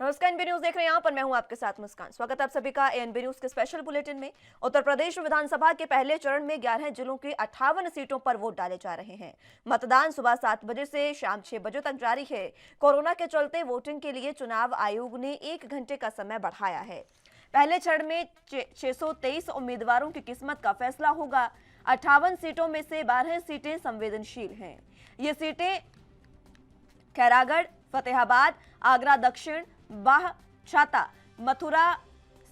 नमस्कार, NB news देख रहे हैं आप और मैं हूं आपके साथ मुस्कान। स्वागत है आप सभी का एनबी न्यूज के स्पेशल बुलेटिन में। उत्तर प्रदेश विधानसभा के पहले चरण में 11 जिलों की 58 सीटों पर वोट डाले जा रहे हैं। मतदान सुबह 7 बजे से शाम 6 बजे तक जारी है। कोरोना के चलते वोटिंग के लिए चुनाव आयोग ने 1 घंटे का समय बढ़ाया है। पहले चरण में 623 उम्मीदवारों की किस्मत का फैसला होगा। 58 सीटों में से 12 सीटें संवेदनशील हैं। ये सीटें खैरागढ़, फतेहाबाद, आगरा दक्षिण, बाह, छाता, मथुरा,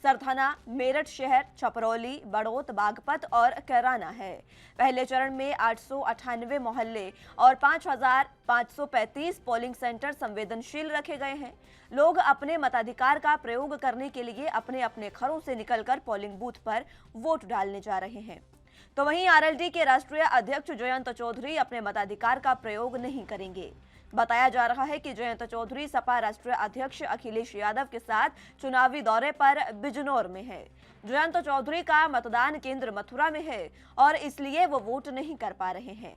सरथाना, मेरठ शहर, छपरौली, बड़ौत, बागपत और कैराना है। पहले चरण में 898 मोहल्ले और 5535 पोलिंग सेंटर संवेदनशील रखे गए हैं। लोग अपने मताधिकार का प्रयोग करने के लिए अपने अपने घरों से निकलकर पोलिंग बूथ पर वोट डालने जा रहे हैं। तो वहीं आरएलडी के राष्ट्रीय अध्यक्ष जयंत चौधरी अपने मताधिकार का प्रयोग नहीं करेंगे। बताया जा रहा है कि जयंत चौधरी सपा राष्ट्रीय अध्यक्ष अखिलेश यादव के साथ चुनावी दौरे पर बिजनौर में है। जयंत चौधरी का मतदान केंद्र मथुरा में है और इसलिए वो वोट नहीं कर पा रहे हैं।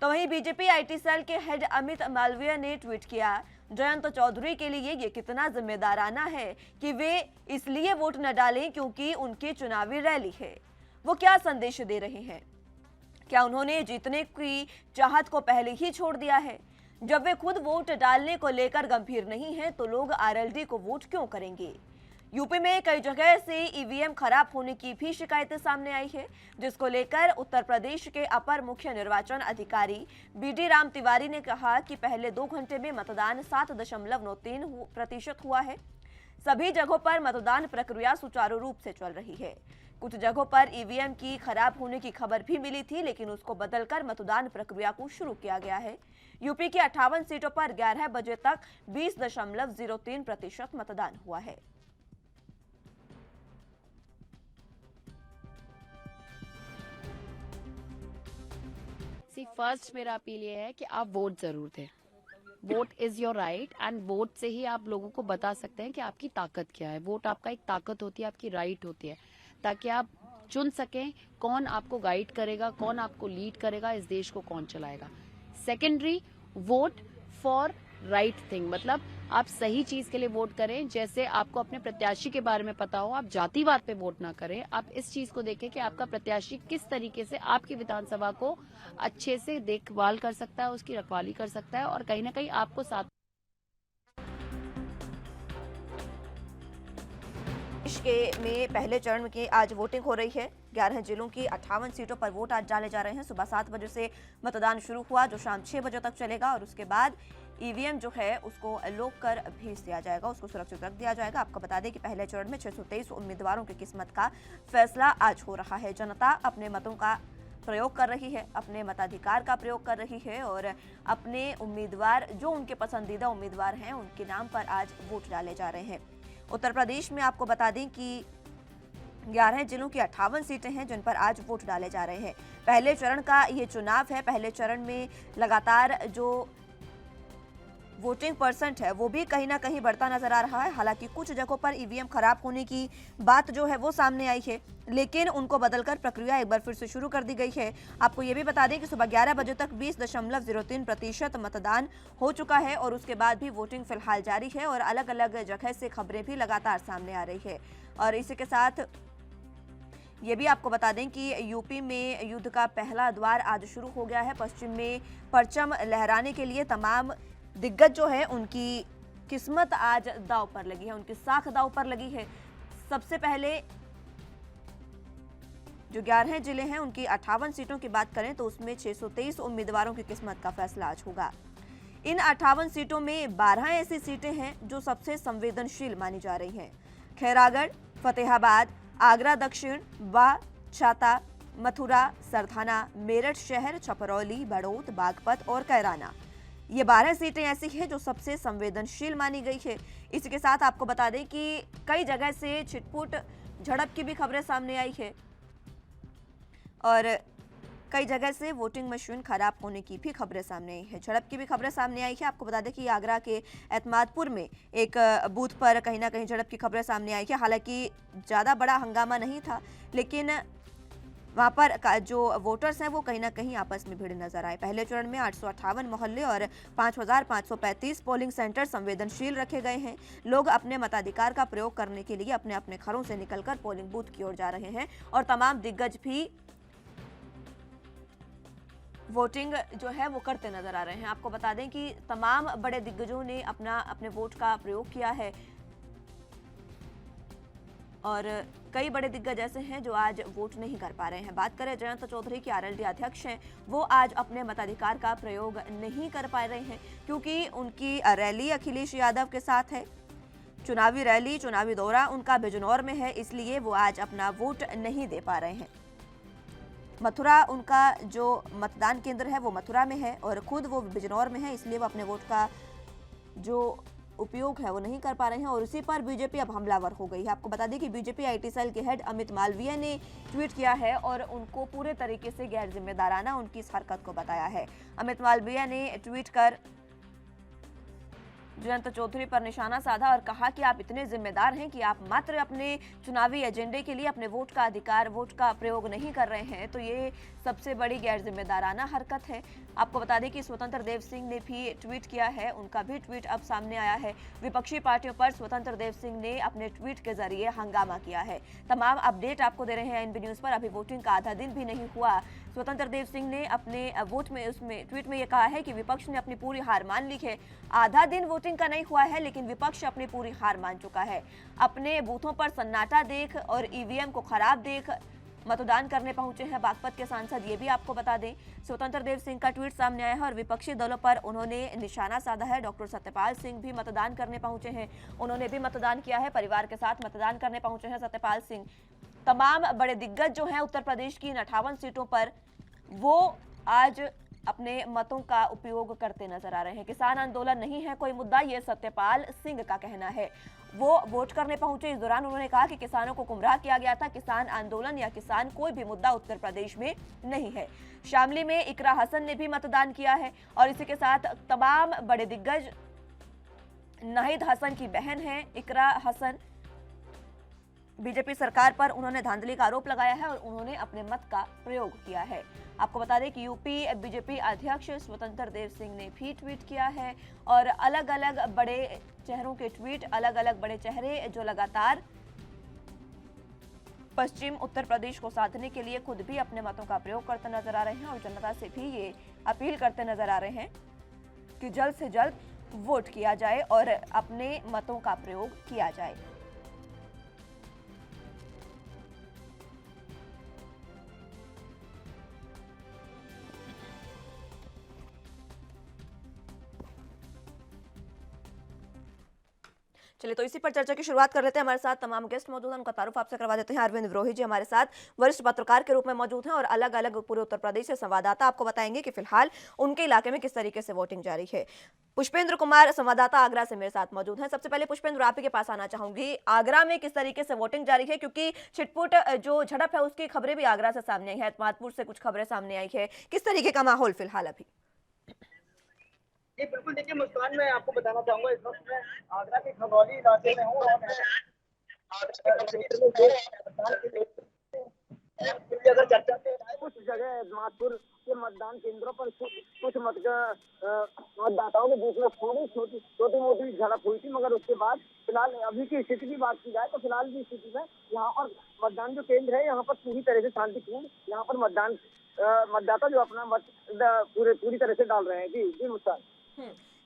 तो वहीं बीजेपी आईटी सेल के हेड अमित मालवीय ने ट्वीट किया, जयंत चौधरी के लिए ये कितना जिम्मेदाराना है कि वे इसलिए वोट न डालें क्योंकि उनकी चुनावी रैली है। वो क्या संदेश दे रहे हैं? क्या उन्होंने जीतने की चाहत को पहले ही छोड़ दिया है? जब वे खुद वोट डालने को लेकर गंभीर नहीं हैं, तो लोग आरएलडी को वोट क्यों करेंगे? यूपी में कई जगह से ईवीएम खराब होने की भी शिकायतें सामने आई है, जिसको लेकर उत्तर प्रदेश के अपर मुख्य निर्वाचन अधिकारी बीडी राम तिवारी ने कहा कि पहले 2 घंटे में मतदान 7.93% हुआ है। सभी जगहों पर मतदान प्रक्रिया सुचारू रूप से चल रही है। कुछ जगहों पर ईवीएम की खराब होने की खबर भी मिली थी, लेकिन उसको बदलकर मतदान प्रक्रिया को शुरू किया गया है। यूपी की 58 सीटों पर 11 बजे तक 20.03% मतदान हुआ है। फर्स्ट मेरा अपील ये है कि आप वोट जरूर दें। Vote is your right and vote से ही आप लोगों को बता सकते हैं कि आपकी ताकत क्या है। वोट आपका एक ताकत होती है, आपकी राइट होती है, ताकि आप चुन सकें कौन आपको गाइड करेगा, कौन आपको लीड करेगा, इस देश को कौन चलाएगा। Secondary, vote for right thing, मतलब आप सही चीज के लिए वोट करें। जैसे आपको अपने प्रत्याशी के बारे में पता हो, आप जातिवाद पे वोट ना करें। आप इस चीज को देखें कि आपका प्रत्याशी किस तरीके से आपकी विधानसभा को अच्छे से देखभाल कर सकता है, उसकी रखवाली कर सकता है और कहीं ना कहीं आपको साथ देश के में पहले चरण की आज वोटिंग हो रही है। 11 जिलों की 58 सीटों पर वोट आज डाले जा रहे हैं। सुबह 7 बजे से मतदान शुरू हुआ, जो शाम 6 बजे तक चलेगा और उसके बाद ईवीएम जो है उसको लॉक कर भेज दिया जाएगा, उसको सुरक्षित रख दिया जाएगा। आपको बता दें कि पहले चरण में 623 उम्मीदवारों की किस्मत का फैसला आज हो रहा है। जनता अपने मतों का प्रयोग कर रही है, अपने मताधिकार का प्रयोग कर रही है और अपने उम्मीदवार, जो उनके पसंदीदा उम्मीदवार हैं, उनके नाम पर आज वोट डाले जा रहे हैं। उत्तर प्रदेश में आपको बता दें कि 11 जिलों की 58 सीटें हैं जिन पर आज वोट डाले जा रहे हैं। पहले चरण का ये चुनाव है। पहले चरण में लगातार जो वोटिंग परसेंट है वो भी कहीं ना कहीं बढ़ता नजर आ रहा है। हालांकि कुछ जगहों पर ईवीएम खराब होने की बात जो है वो सामने आई है, लेकिन उनको बदलकर प्रक्रिया एक बार फिर से शुरू कर दी गई है। आपको ये भी बता दें कि सुबह 11 बजे तक 20.03% मतदान हो चुका है और उसके बाद भी वोटिंग फिलहाल जारी है और अलग अलग जगह से खबरें भी लगातार सामने आ रही है। और इसी के साथ ये भी आपको बता दें कि यूपी में युद्ध का पहला द्वार आज शुरू हो गया है। पश्चिम में परचम लहराने के लिए तमाम दिग्गज जो है उनकी किस्मत आज दांव पर लगी है, उनकी साख दांव पर लगी है। सबसे पहले जो 11 जिले हैं उनकी 58 सीटों की बात करें तो उसमें 623 उम्मीदवारों की किस्मत का फैसला आज होगा। इन 58 सीटों में 12 ऐसी सीटें हैं जो सबसे संवेदनशील मानी जा रही हैं। खैरागढ़, फतेहाबाद, आगरा दक्षिण, बाह, छाता, मथुरा, सरथाना, मेरठ शहर, छपरौली, बड़ौत, बागपत और कैराना, ये 12 सीटें ऐसी हैं जो सबसे संवेदनशील मानी गई है। इसी के साथ आपको बता दें कि कई जगह से छिटपुट झड़प की भी खबरें सामने आई है और कई जगह से वोटिंग मशीन खराब होने की भी खबरें सामने आई है, झड़प की भी खबरें सामने आई है। आपको बता दें कि आगरा के एतमादपुर में एक बूथ पर कहीं ना कहीं झड़प की खबरें सामने आई है। हालांकि ज़्यादा बड़ा हंगामा नहीं था, लेकिन वहां पर जो वोटर्स हैं वो कहीं ना कहीं आपस में भिड़े नजर आए। पहले चरण में 858 मोहल्ले और 5535 पोलिंग सेंटर संवेदनशील रखे गए हैं। लोग अपने मताधिकार का प्रयोग करने के लिए अपने अपने घरों से निकलकर पोलिंग बूथ की ओर जा रहे हैं और तमाम दिग्गज भी वोटिंग जो है वो करते नजर आ रहे हैं। आपको बता दें कि तमाम बड़े दिग्गजों ने अपने वोट का प्रयोग किया है और कई बड़े दिग्गज ऐसे हैं जो आज वोट नहीं कर पा रहे हैं। बात करें जयंत चौधरी की, आरएलडी अध्यक्ष हैं, वो आज अपने मताधिकार का प्रयोग नहीं कर पा रहे हैं क्योंकि उनकी रैली अखिलेश यादव के साथ है। चुनावी रैली, चुनावी दौरा उनका बिजनौर में है, इसलिए वो आज अपना वोट नहीं दे पा रहे हैं। मथुरा उनका जो मतदान केंद्र है वो मथुरा में है और खुद वो बिजनौर में है, इसलिए वो अपने वोट का जो उपयोग है वो नहीं कर पा रहे हैं और उसी पर बीजेपी अब हमलावर हो गई है। आपको बता दें कि बीजेपी आईटी सेल के हेड अमित मालवीय ने ट्वीट किया है और उनको पूरे तरीके से गैर जिम्मेदाराना उनकी इस हरकत को बताया है। अमित मालवीय ने ट्वीट कर जयंत चौधरी पर निशाना साधा और कहा कि आप इतने जिम्मेदार हैं कि आप मात्र अपने चुनावी एजेंडे के लिए अपने वोट का अधिकार, वोट का प्रयोग नहीं कर रहे हैं, तो ये सबसे बड़ी गैर जिम्मेदाराना हरकत है। आपको बता दें कि स्वतंत्र देव सिंह ने भी ट्वीट किया है, उनका भी ट्वीट अब सामने आया है। विपक्षी पार्टियों पर स्वतंत्र देव सिंह ने अपने ट्वीट के जरिए हंगामा किया है। तमाम अपडेट आपको दे रहे हैं एनबी न्यूज पर। अभी वोटिंग का आधा दिन भी नहीं हुआ, स्वतंत्र देव सिंह ने अपने ट्वीट में यह कहा है कि विपक्ष ने अपनी पूरी हार मान ली है। आधा दिन वोटिंग का नहीं हुआ है लेकिन विपक्ष अपनी पूरी हार मान चुका है। अपने बूथों पर सन्नाटा देख और ईवीएम को खराब देख मतदान करने पहुंचे हैं बागपत के सांसद। ये भी आपको बता दें, स्वतंत्र देव सिंह का ट्वीट सामने आया है और विपक्षी दलों पर उन्होंने निशाना साधा है। डॉक्टर सत्यपाल सिंह भी मतदान करने पहुंचे हैं, उन्होंने भी मतदान किया है, परिवार के साथ मतदान करने पहुंचे हैं सत्यपाल सिंह। तमाम बड़े दिग्गज जो हैं उत्तर प्रदेश की इन 58 सीटों पर वो आज अपने मतों का उपयोग करते नजर आ रहे हैं। किसान आंदोलन नहीं है कोई मुद्दा, ये सत्यपाल सिंह का कहना है। वो वोट करने पहुंचे, इस दौरान उन्होंने कहा कि किसानों को गुमराह किया गया था, किसान आंदोलन या किसान कोई भी मुद्दा उत्तर प्रदेश में नहीं है। शामली में इकरा हसन ने भी मतदान किया है और इसी के साथ तमाम बड़े दिग्गज, नाहिद हसन की बहन है इकरा हसन, बीजेपी सरकार पर उन्होंने धांधली का आरोप लगाया है और उन्होंने अपने मत का प्रयोग किया है। आपको बता दें कि यूपी बीजेपी अध्यक्ष स्वतंत्र देव सिंह ने भी ट्वीट किया है और अलग अलग बड़े चेहरों के ट्वीट, अलग अलग बड़े चेहरे जो लगातार पश्चिम उत्तर प्रदेश को साधने के लिए खुद भी अपने मतों का प्रयोग करते नजर आ रहे हैं और जनता से भी ये अपील करते नजर आ रहे हैं कि जल्द से जल्द वोट किया जाए और अपने मतों का प्रयोग किया जाए। चलिए तो इसी पर चर्चा की शुरुआत कर लेते हैं। हमारे साथ तमाम गेस्ट मौजूद हैं, उनका तारुफ आपसे करवा देते हैं। अरविंद विरोही जी हमारे साथ वरिष्ठ पत्रकार के रूप में मौजूद हैं और अलग अलग पूरे उत्तर प्रदेश से संवाददाता आपको बताएंगे कि फिलहाल उनके इलाके में किस तरीके से वोटिंग जारी है। पुष्पेंद्र कुमार संवाददाता आगरा से मेरे साथ मौजूद हैं। सबसे पहले पुष्पेंद्र, आप ही के पास आना चाहूंगी, आगरा में किस तरीके से वोटिंग जारी है, क्योंकि छिटपुट जो झड़प है उसकी खबरें भी आगरा से सामने आई है, एतमादपुर से कुछ खबरें सामने आई है, किस तरीके का माहौल फिलहाल अभी? जी बिल्कुल, देखिए मुस्कान, मैं आपको बताना चाहूंगा इस वक्त मैं आगरा के खगौली इलाके में हूँ और अगर चर्चा से कुछ जगह एतमादपुर के मतदान केंद्रों पर कुछ मतदाताओं के बीच में थोड़ी छोटी मोटी झड़प हुई थी, मगर उसके बाद फिलहाल अभी की स्थिति की बात की जाए तो फिलहाल की स्थिति में यहाँ पर मतदान जो केंद्र है यहाँ पर पूरी तरह से शांतिपूर्ण, यहाँ पर मतदाता जो अपना मत पूरी तरह से डाल रहे हैं। जी मुस्कान,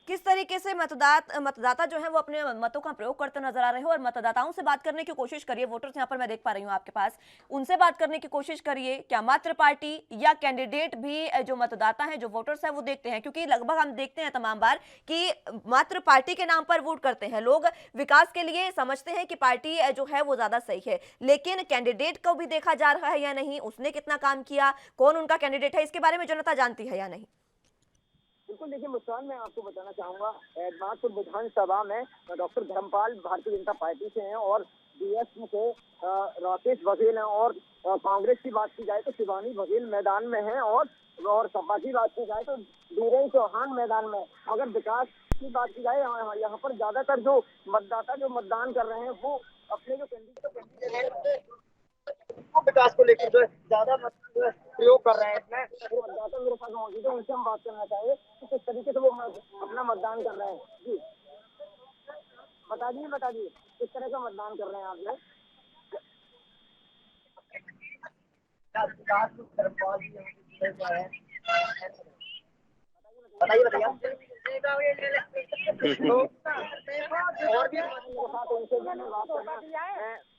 किस तरीके से मतदाता जो है वो अपने मतों का प्रयोग करते नजर आ रहे हो और मतदाताओं से बात करने की कोशिश करिए, वोटर्स यहाँ पर मैं देख पा रही हूँ आपके पास, उनसे बात करने की कोशिश करिए। क्या मात्र पार्टी या कैंडिडेट भी जो मतदाता हैं, जो वोटर्स हैं वो देखते हैं? क्योंकि लगभग हम देखते हैं तमाम बार कि मात्र पार्टी के नाम पर वोट करते हैं लोग, विकास के लिए समझते हैं कि पार्टी जो है वो ज्यादा सही है, लेकिन कैंडिडेट को भी देखा जा रहा है या नहीं, उसने कितना काम किया, कौन उनका कैंडिडेट है, इसके बारे में जनता जानती है या नहीं? बिल्कुल, देखिए मुस्कान, मैं आपको बताना चाहूंगा एतमादपुर विधानसभा में डॉक्टर धर्मपाल भारतीय जनता पार्टी से हैं और बीएसपी से राकेश बघेल हैं और कांग्रेस की बात की जाए तो शिवानी बघेल मैदान में है और सपा की बात की जाए तो धीरेन्द्र चौहान मैदान में। अगर विकास की बात की जाए यहाँ पर ज्यादातर जो मतदाता जो मतदान कर रहे हैं वो अपने जो कैंडिडेट विकास को लेकर जो है ज्यादा जो है प्रयोग कर रहे हैं इसमें। वो मतदाता मेरे साथ मौजूद है, उनसे हम बात करना चाहेंगे कि किस तरीके से वो अपना मतदान कर रहे हैं। जी बता दीजिए किस तरह का मतदान कर रहे हैं आप लोग। बताइए तो और भी उनसे भी बात करना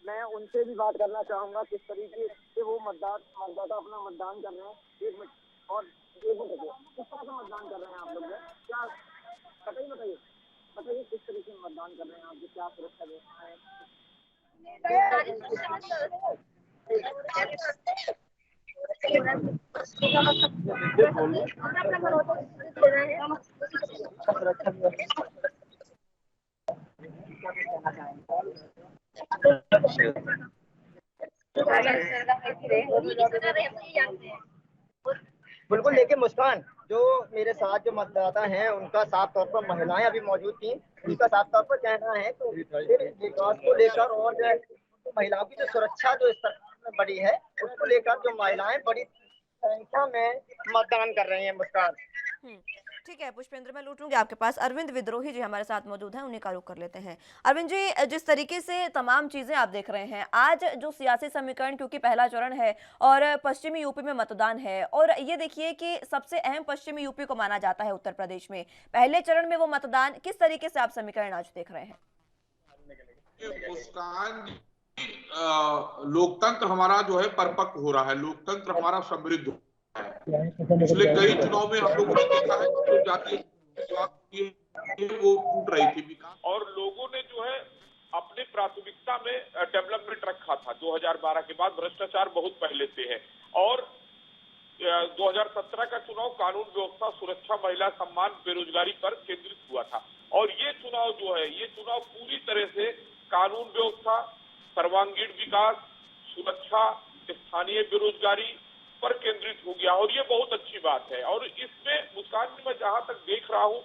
मैं उनसे भी बात करना चाहूंगा किस तरीके से वो मतदाता अपना मतदान कर रहे हैं। 1 मिनट और 1 मिनट किस तरह से मतदान कर रहे हैं आप लोग क्या बताइए किस तरीके से मतदान कर रहे हैं आप, क्या सुरक्षा व्यवस्था है। बिल्कुल देखिए मुस्कान, जो मेरे साथ जो मतदाता हैं उनका साफ तौर पर महिलाएं अभी मौजूद थी, उनका साफ तौर पर कहना है तो विकास को लेकर और जो है महिलाओं की जो सुरक्षा जो इस सरकार में बड़ी है उसको लेकर जो महिलाएं बड़ी संख्या में मतदान कर रही हैं। मुस्कान ठीक है पुष्पेंद्र, मैं लौटूंगी आपके पास। अरविंद विद्रोही जी हमारे साथ मौजूद हैं, उन्हें का रुख कर लेते हैं। अरविंद जी, जिस तरीके से तमाम चीजें आप देख रहे हैं, आज जो सियासी समीकरण, क्योंकि पहला चरण है और पश्चिमी यूपी में मतदान है, और ये देखिए कि सबसे अहम पश्चिमी यूपी को माना जाता है उत्तर प्रदेश में, पहले चरण में वो मतदान, किस तरीके से आप समीकरण आज देख रहे हैं? मुस्कान, लोकतंत्र हमारा जो है परिपक्व हो रहा है, लोकतंत्र हमारा समृद्ध है। पिछले कई चुनाव में हम लोगों ने देखा है जो जातीय वो टूट रही थी विकास, और लोगों ने जो है अपनी प्राथमिकता में डेवलपमेंट रखा था। 2012 के बाद भ्रष्टाचार बहुत पहले से है, और 2017 का चुनाव कानून व्यवस्था, सुरक्षा, महिला सम्मान, बेरोजगारी पर केंद्रित हुआ था। और ये चुनाव जो है, ये चुनाव पूरी तरह से कानून व्यवस्था, सर्वांगीण विकास, सुरक्षा, स्थानीय बेरोजगारी पर केंद्रित हो गया, और ये बहुत अच्छी बात है। और इसमें मुस्कान में मैं जहां तक देख रहा हूं,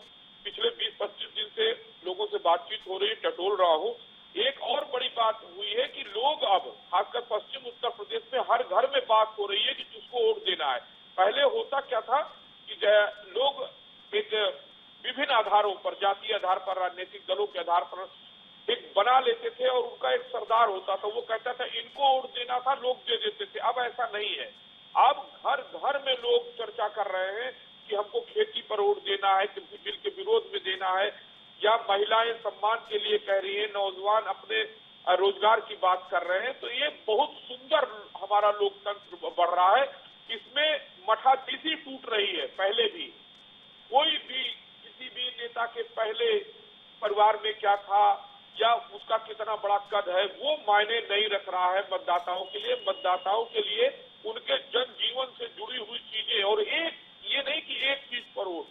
पिछले 20-25 दिन से लोगों से बातचीत हो रही है, टटोल रहा हूं, एक और बड़ी बात हुई है कि लोग अब खासकर पश्चिम उत्तर प्रदेश में हर घर में बात हो रही है कि किसको वोट देना है। पहले होता क्या था कि लोग एक विभिन्न आधारों पर, जातीय आधार पर, राजनीतिक दलों के आधार पर एक बना लेते थे, और उनका एक सरदार होता था, वो कहता था इनको वोट देना था, लोग दे देते थे। अब ऐसा नहीं है, अब घर घर में लोग चर्चा कर रहे हैं कि हमको खेती पर वोट देना है, कृषि बिल के विरोध में देना है, या महिलाएं सम्मान के लिए कह रही है, नौजवान अपने रोजगार की बात कर रहे हैं। तो ये बहुत सुंदर हमारा लोकतंत्र बढ़ रहा है। इसमें मठाधीशी टूट रही है। पहले भी कोई भी किसी भी नेता के पहले परिवार में क्या था या उसका कितना बड़ा कद है, वो मायने नहीं रख रहा है मतदाताओं के लिए। मतदाताओं के लिए उनके जन जीवन से जुड़ी हुई चीजें, और एक ये नहीं कि एक चीज पर वोट,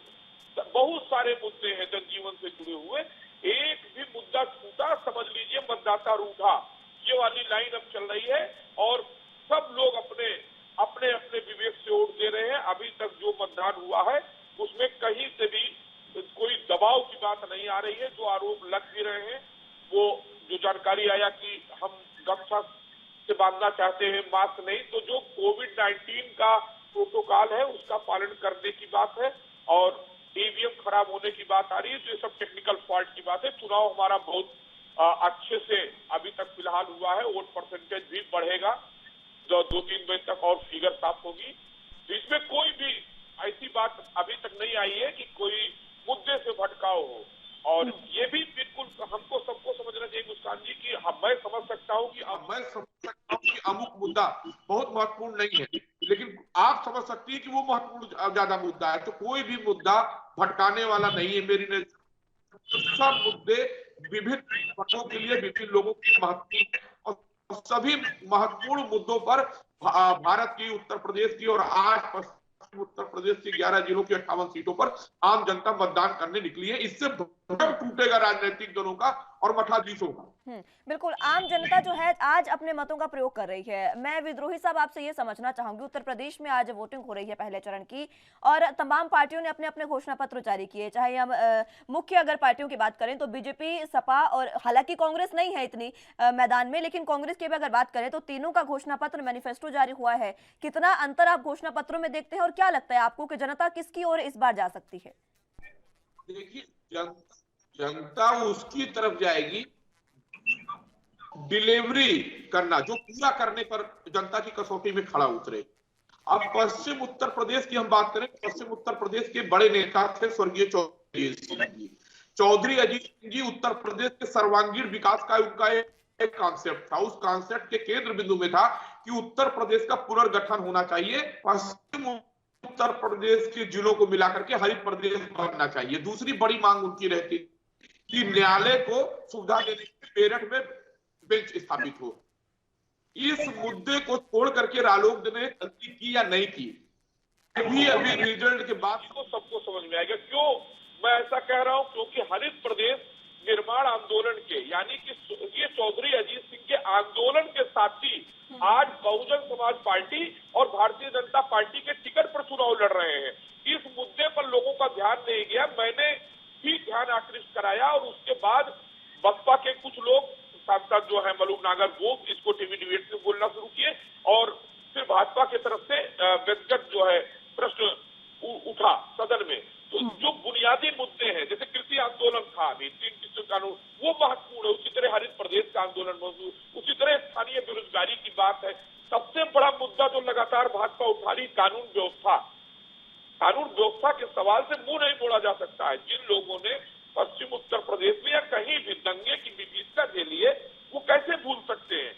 बहुत सारे मुद्दे हैं जन जीवन से जुड़े हुए, एक भी मुद्दा छूटा समझ लीजिए मतदाता रूठा, ये वाली लाइन अब चल रही है। और सब लोग अपने अपने अपने विवेक से वोट दे रहे हैं। अभी तक जो मतदान हुआ है उसमें कहीं से भी कोई दबाव की बात नहीं आ रही है। जो आरोप लग भी रहे हैं, वो जो जानकारी आया कि हम गमछा से बांधना चाहते हैं, मास्क नहीं, तो जो कोविड-19 का प्रोटोकॉल है उसका पालन करने की बात है, और ईवीएम खराब होने की बात आ रही है। तो ये सब टेक्निकल फॉल्ट की बात है। चुनाव हमारा बहुत अच्छे से अभी तक फिलहाल हुआ है। वोट परसेंटेज भी बढ़ेगा, जो 2-3 बजे तक और फिगर साफ होगी। तो इसमें कोई भी ऐसी बात अभी तक नहीं आई है कि कोई मुद्दे से भटकाव हो। और ये भी बिल्कुल हमको सबको समझना चाहिए मुस्कान जी कि मैं समझ सकता हूँ कि अमुक मुद्दा बहुत महत्वपूर्ण नहीं है, लेकिन आप समझ सकती है कि वो महत्वपूर्ण ज्यादा मुद्दा है। तो कोई भी मुद्दा भटकाने वाला नहीं है मेरी नजर। सब मुद्दे विभिन्न वर्गों के लिए, विभिन्न लोगों की महत्वपूर्ण, और सभी महत्वपूर्ण मुद्दों पर भारत की, उत्तर प्रदेश की और आज पश्चिम उत्तर प्रदेश की 11 जिलों की 58 सीटों पर आम जनता मतदान करने निकली है। इससे टूटेगा राजनीतिक दलों का और मठाधीशों का। बिल्कुल। आम जनता जो है आज अपने मतों का प्रयोग कर रही है। मैं विद्रोही साहब आपसे ये समझना चाहूंगी, उत्तर प्रदेश में आज वोटिंग हो रही है पहले चरण की और तमाम पार्टियों ने अपने अपने घोषणा पत्र जारी किए। चाहे हम मुख्य अगर पार्टियों की बात करें तो बीजेपी, सपा और हालांकि कांग्रेस नहीं है इतनी मैदान में, लेकिन कांग्रेस की भी अगर बात करें तो तीनों का घोषणा पत्र, मैनिफेस्टो जारी हुआ है। कितना अंतर आप घोषणा पत्रों में देखते हैं और क्या लगता है आपको कि जनता किसकी ओर इस बार जा सकती है? देखिए, जनता उसकी तरफ जाएगी डिलीवरी करना, जो पूरा करने पर जनता की कसौटी में खड़ा उतरे। अब पश्चिम उत्तर प्रदेश की हम बात करें, पश्चिम उत्तर प्रदेश के बड़े नेता थे स्वर्गीय चौधरी अजीत सिंह जी। उत्तर प्रदेश के सर्वांगीण विकास का उनका एक कॉन्सेप्ट था। उस कॉन्सेप्ट के केंद्र बिंदु में था कि उत्तर प्रदेश का पुनर्गठन होना चाहिए, पश्चिम उत्तर प्रदेश के जिलों को मिलाकर के हरित प्रदेश बनना चाहिए। दूसरी बड़ी मांग उनकी रहती कि न्यायालय को सुविधा देने के मेरठ में बेंच स्थापित हो। इस मुद्दे को छोड़ करके रालोद ने गलती की या नहीं की, अभी रिजल्ट के बाद तो सबको समझ में आएगा। क्यों मैं ऐसा कह रहा हूं? क्योंकि हरित प्रदेश निर्माण आंदोलन के, यानी कि ये चौधरी अजीत सिंह के आंदोलन के साथी आज बहुजन समाज पार्टी और भारतीय जनता पार्टी के टिकट पर चुनाव लड़ रहे हैं। इस मुद्दे पर लोगों का ध्यान नहीं गया, मैंने भी ध्यान आकृष्ट कराया और उसके बाद बसपा के कुछ लोग, सांसद जो है मलूक नागर, वो इसको टीवी डिबेट में बोलना शुरू किए और फिर भाजपा की तरफ से व्यक्तिगत जो है प्रश्न उठा सदन में। तो जो बुनियादी मुद्दे हैं, जैसे कृषि आंदोलन था अभी 3 कृषि कानून, वो महत्वपूर्ण है। उसी तरह हरित प्रदेश का आंदोलन मौजूद, उसी तरह स्थानीय बेरोजगारी की बात है। सबसे बड़ा मुद्दा जो लगातार भाजपा उठा रही, कानून व्यवस्था। कानून व्यवस्था के सवाल से मुंह नहीं मोड़ा जा सकता है। जिन लोगों ने पश्चिम उत्तर प्रदेश में या कहीं भी दंगे की विभीषिका झेली है, वो कैसे भूल सकते हैं?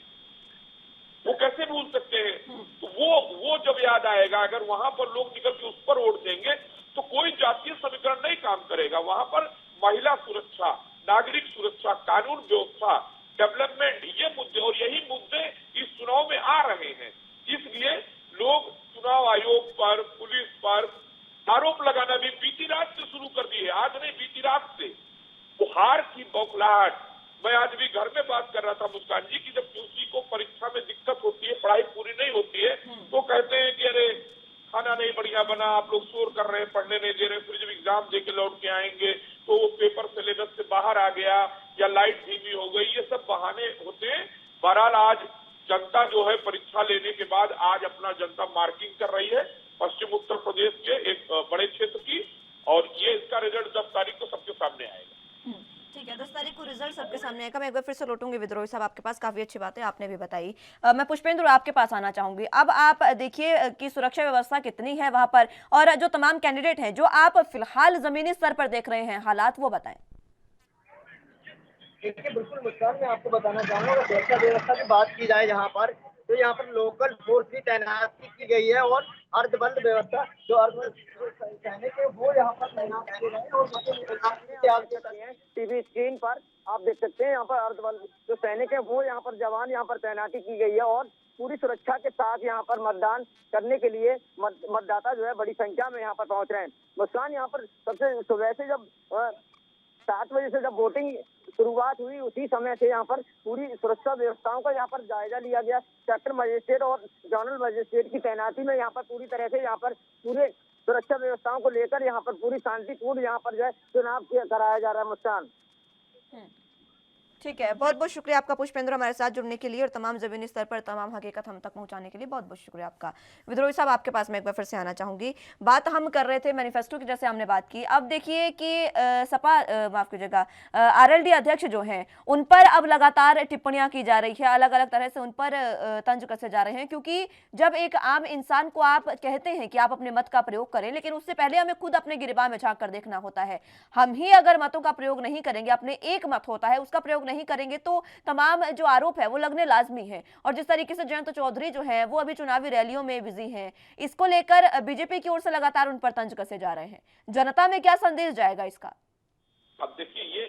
वो कैसे भूल सकते हैं? तो वो जब याद आएगा, अगर वहां पर लोग निकल के उस पर वोट देंगे तो कोई जातीय समीकरण नहीं काम करेगा। वहां पर महिला सुरक्षा, नागरिक सुरक्षा, कानून व्यवस्था, डेवलपमेंट, ये मुद्दे, और यही मुद्दे इस चुनाव में आ रहे हैं। इसलिए लोग चुनाव आयोग पर, पुलिस पर आरोप लगाना भी बीती रात से शुरू कर दिए। आज नहीं, बीती रात से। वो हार की बौखलाहट। मैं आज भी घर में बात कर रहा था मुस्कान जी की, जब किसी को परीक्षा में दिक्कत होती है, पढ़ाई पूरी नहीं होती है, तो कहते हैं कि अरे खाना नहीं बढ़िया बना, आप लोग शोर कर रहे हैं, पढ़ने नहीं दे रहे। फिर जब एग्जाम दे के लौट के आएंगे तो वो पेपर सिलेबस से बाहर आ गया या लाइट धीमी हो गई, ये सब बहाने होते हैं। बहरहाल आज जनता जो है परीक्षा लेने के बाद आज अपना जनता मार्किंग कर रही है पश्चिम उत्तर प्रदेश के एक बड़े क्षेत्र की, और ये इसका रिजल्ट 10 तारीख को सबके सामने आएगा। ठीक है, 10 तारीख को रिजल्ट सबके सामने आएगा। मैं एक बार फिर से लौटूंगी विद्रोही साहब आपके पास, काफी अच्छी बात है आपने भी बताई। मैं पुष्पेंद्र आपके पास आना चाहूंगी। अब आप देखिए कि सुरक्षा व्यवस्था कितनी है वहां पर, और जो तमाम कैंडिडेट हैं जो आप फिलहाल जमीनी स्तर पर देख रहे हैं, हालात वो बताएं। देखिए, बिल्कुल मुस्कान, मैं आपको बताना चाहूंगा, अगर सुरक्षा व्यवस्था की बात की जाए यहाँ पर, तो यहाँ पर लोकल फोर्स की तैनाती की गई है और अर्धबंद व्यवस्था, जो सैनिक है वो यहाँ पर तैनात किए गए हैं। टीवी स्क्रीन पर आप देख सकते हैं, यहाँ पर अर्धबंद जो सैनिक है वो यहाँ पर जवान यहाँ पर तैनाती की गई है और पूरी सुरक्षा के साथ यहाँ पर मतदान करने के लिए मतदाता जो है बड़ी संख्या में यहाँ पर पहुंच रहे हैं। मुस्कान, यहाँ पर सबसे सुबह से जब 7 बजे से जब वोटिंग शुरुआत हुई, उसी समय से यहाँ पर पूरी सुरक्षा व्यवस्थाओं का यहाँ पर जायजा लिया गया। सेक्टर मजिस्ट्रेट और जोनल मजिस्ट्रेट की तैनाती में यहाँ पर पूरी तरह से यहाँ पर पूरे सुरक्षा व्यवस्थाओं को लेकर यहाँ पर पूरी शांतिपूर्ण यहाँ पर जो है चुनाव कराया जा रहा है। मुस्कान, ठीक है, बहुत बहुत शुक्रिया आपका पुष्पेंद्र हमारे साथ जुड़ने के लिए और तमाम जमीनी स्तर पर तमाम हकीकत हम तक पहुंचाने के लिए बहुत बहुत शुक्रिया आपका। विद्रोही साहब आपके पास मैं एक बार फिर से आना चाहूंगी। बात हम कर रहे थे मैनिफेस्टो की, जैसे हमने बात की। अब देखिए कि सपा माफ कीजिएगा आरएलडी अध्यक्ष जो हैं उन पर अब लगातार टिप्पणियां की जा रही है, अलग अलग तरह से उन पर तंज कसे जा रहे हैं, क्योंकि जब एक आम इंसान को आप कहते हैं कि आप अपने मत का प्रयोग करें, लेकिन उससे पहले हमें खुद अपने गिरबान में झांक कर देखना होता है। हम ही अगर मतों का प्रयोग नहीं करेंगे, अपने एक मत होता है उसका प्रयोग नहीं करेंगे, तो तमाम जो आरोप है वो लगने लाजमी है। और जिस तरीके से जयंत चौधरी जो है वो अभी चुनावी रैलियों में बिजी हैं, इसको लेकर बीजेपी की ओर से लगातार उन पर तंज कसे जा रहे हैं। जनता में क्या संदेश जाएगा इसका? अब देखिए, ये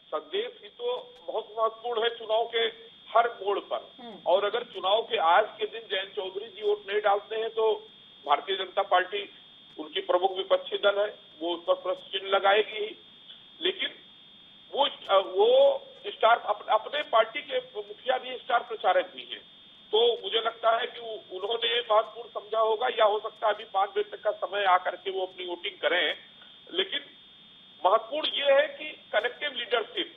संदेश ही तो बहुत महत्वपूर्ण है चुनाव के हर मोड़ पर। और अगर चुनाव के आज के दिन जयंत चौधरी जी वोट नहीं डालते हैं तो भारतीय जनता पार्टी, उनकी प्रमुख विपक्षी दल है, वो उस पर प्रश्न चिन्ह लगाएगी ही। स्थानीय स्टार प्रचारक भी हैं। तो मुझे लगता है कि उन्होंने ये महत्वपूर्ण समझा होगा, या हो सकता है अभी 5 बजे तक का समय आकर के वो अपनी वोटिंग करें। लेकिन महत्वपूर्ण ये है कि कलेक्टिव लीडरशिप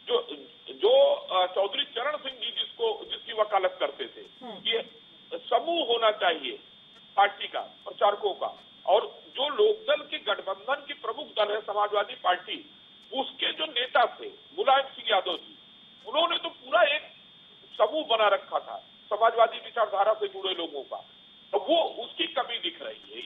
जो चौधरी चरण सिंह जी जिसकी वकालत करते थे, ये समूह होना चाहिए पार्टी का, प्रचारकों का। और जो लोकदल के गठबंधन की प्रमुख दल है समाजवादी पार्टी, उसके जो नेता थे मुलायम सिंह यादव जी, उन्होंने तो पूरा एक समूह बना रखा था समाजवादी विचारधारा से जुड़े लोगों का। तो वो उसकी कमी दिख रही है।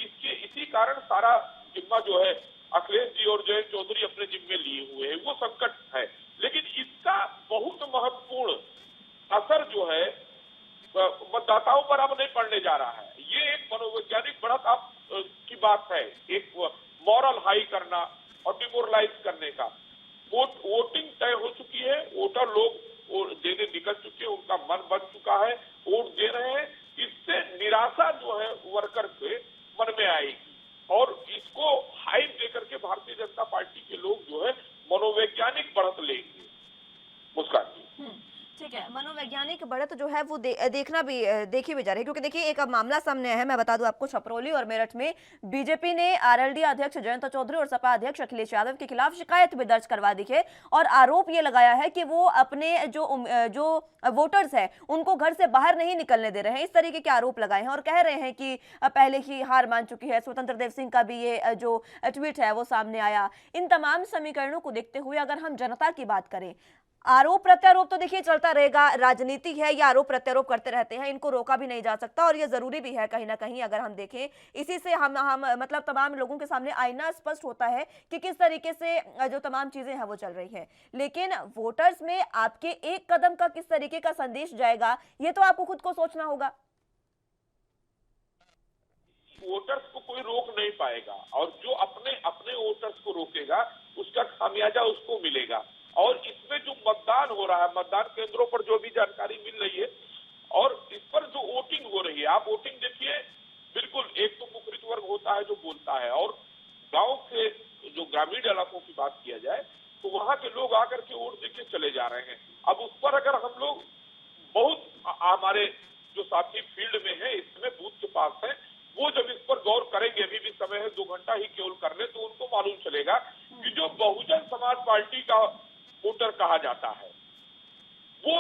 इसी कारण सारा जिम्मा जो है अखिलेश जी और जयंत चौधरी अपने जिम्मे लिए हुए हैं, वो संकट है। लेकिन इसका बहुत महत्वपूर्ण असर जो है मतदाताओं पर अब नहीं पड़ने जा रहा है। ये एक मनोवैज्ञानिक बढ़त आप की बात है, एक मॉरल हाई करना और डिमोरलाइज करने का। वोटिंग तय हो चुकी है, वोटर लोग देने निकल चुके हैं, उनका मन बन चुका है, वोट दे रहे हैं। इससे निराशा जो है वर्कर के मन में आएगी और इसको हाइप देकर के भारतीय जनता पार्टी के लोग जो है मनोवैज्ञानिक बढ़त लेंगे। मुस्कान जी, ठीक है, मनोवैज्ञानिक बढ़त जो है वो देखी भी जा रही है, क्योंकि देखिए एक अब मामला सामने आया है। मैं बता दूं आपको, छपरौली और मेरठ में बीजेपी ने आरएलडी अध्यक्ष जयंत चौधरी और सपा अध्यक्ष अखिलेश यादव के खिलाफ शिकायत भी दर्ज करवा दी है और आरोप ये लगाया है कि वो अपने जो वोटर्स है उनको घर से बाहर नहीं निकलने दे रहे हैं। इस तरीके के आरोप लगाए हैं और कह रहे हैं कि पहले ही हार मान चुकी है। स्वतंत्र देव सिंह का भी ये जो ट्वीट है वो सामने आया। इन तमाम समीकरणों को देखते हुए अगर हम जनता की बात करें, आरोप प्रत्यारोप तो देखिए चलता रहेगा, राजनीति है, ये आरोप प्रत्यारोप करते रहते हैं, इनको रोका भी नहीं जा सकता और ये जरूरी भी है कहीं ना कहीं। अगर हम देखें, इसी से हम मतलब तमाम लोगों के सामने आईना स्पष्ट होता है कि किस तरीके से जो तमाम चीजें हैं वो चल रही है। लेकिन वोटर्स में आपके एक कदम का किस तरीके का संदेश जाएगा, ये तो आपको खुद को सोचना होगा। वोटर्स को कोई रोक नहीं पाएगा और जो अपने वोटर्स को रोकेगा उसका खामियाजा उसको मिलेगा। और इसमें जो मतदान हो रहा है, मतदान केंद्रों पर जो भी जानकारी मिल रही है और इस पर जो वोटिंग हो रही है, आप वोटिंग देखिए, बिल्कुल एक तो मुखरित वर्ग होता है जो बोलता है और गांव के जो ग्रामीण इलाकों की बात किया जाए तो वहां के लोग आकर के वोट देके चले जा रहे हैं। अब उस पर अगर हम लोग बहुत हमारे जो साथी फील्ड में है, इसमें बूथ के पास है, वो जब इस पर गौर करेंगे, अभी भी समय है 2 घंटा ही केवल कर ले, तो उनको मालूम चलेगा कि जो बहुजन समाज पार्टी का वोटर कहा जाता है वो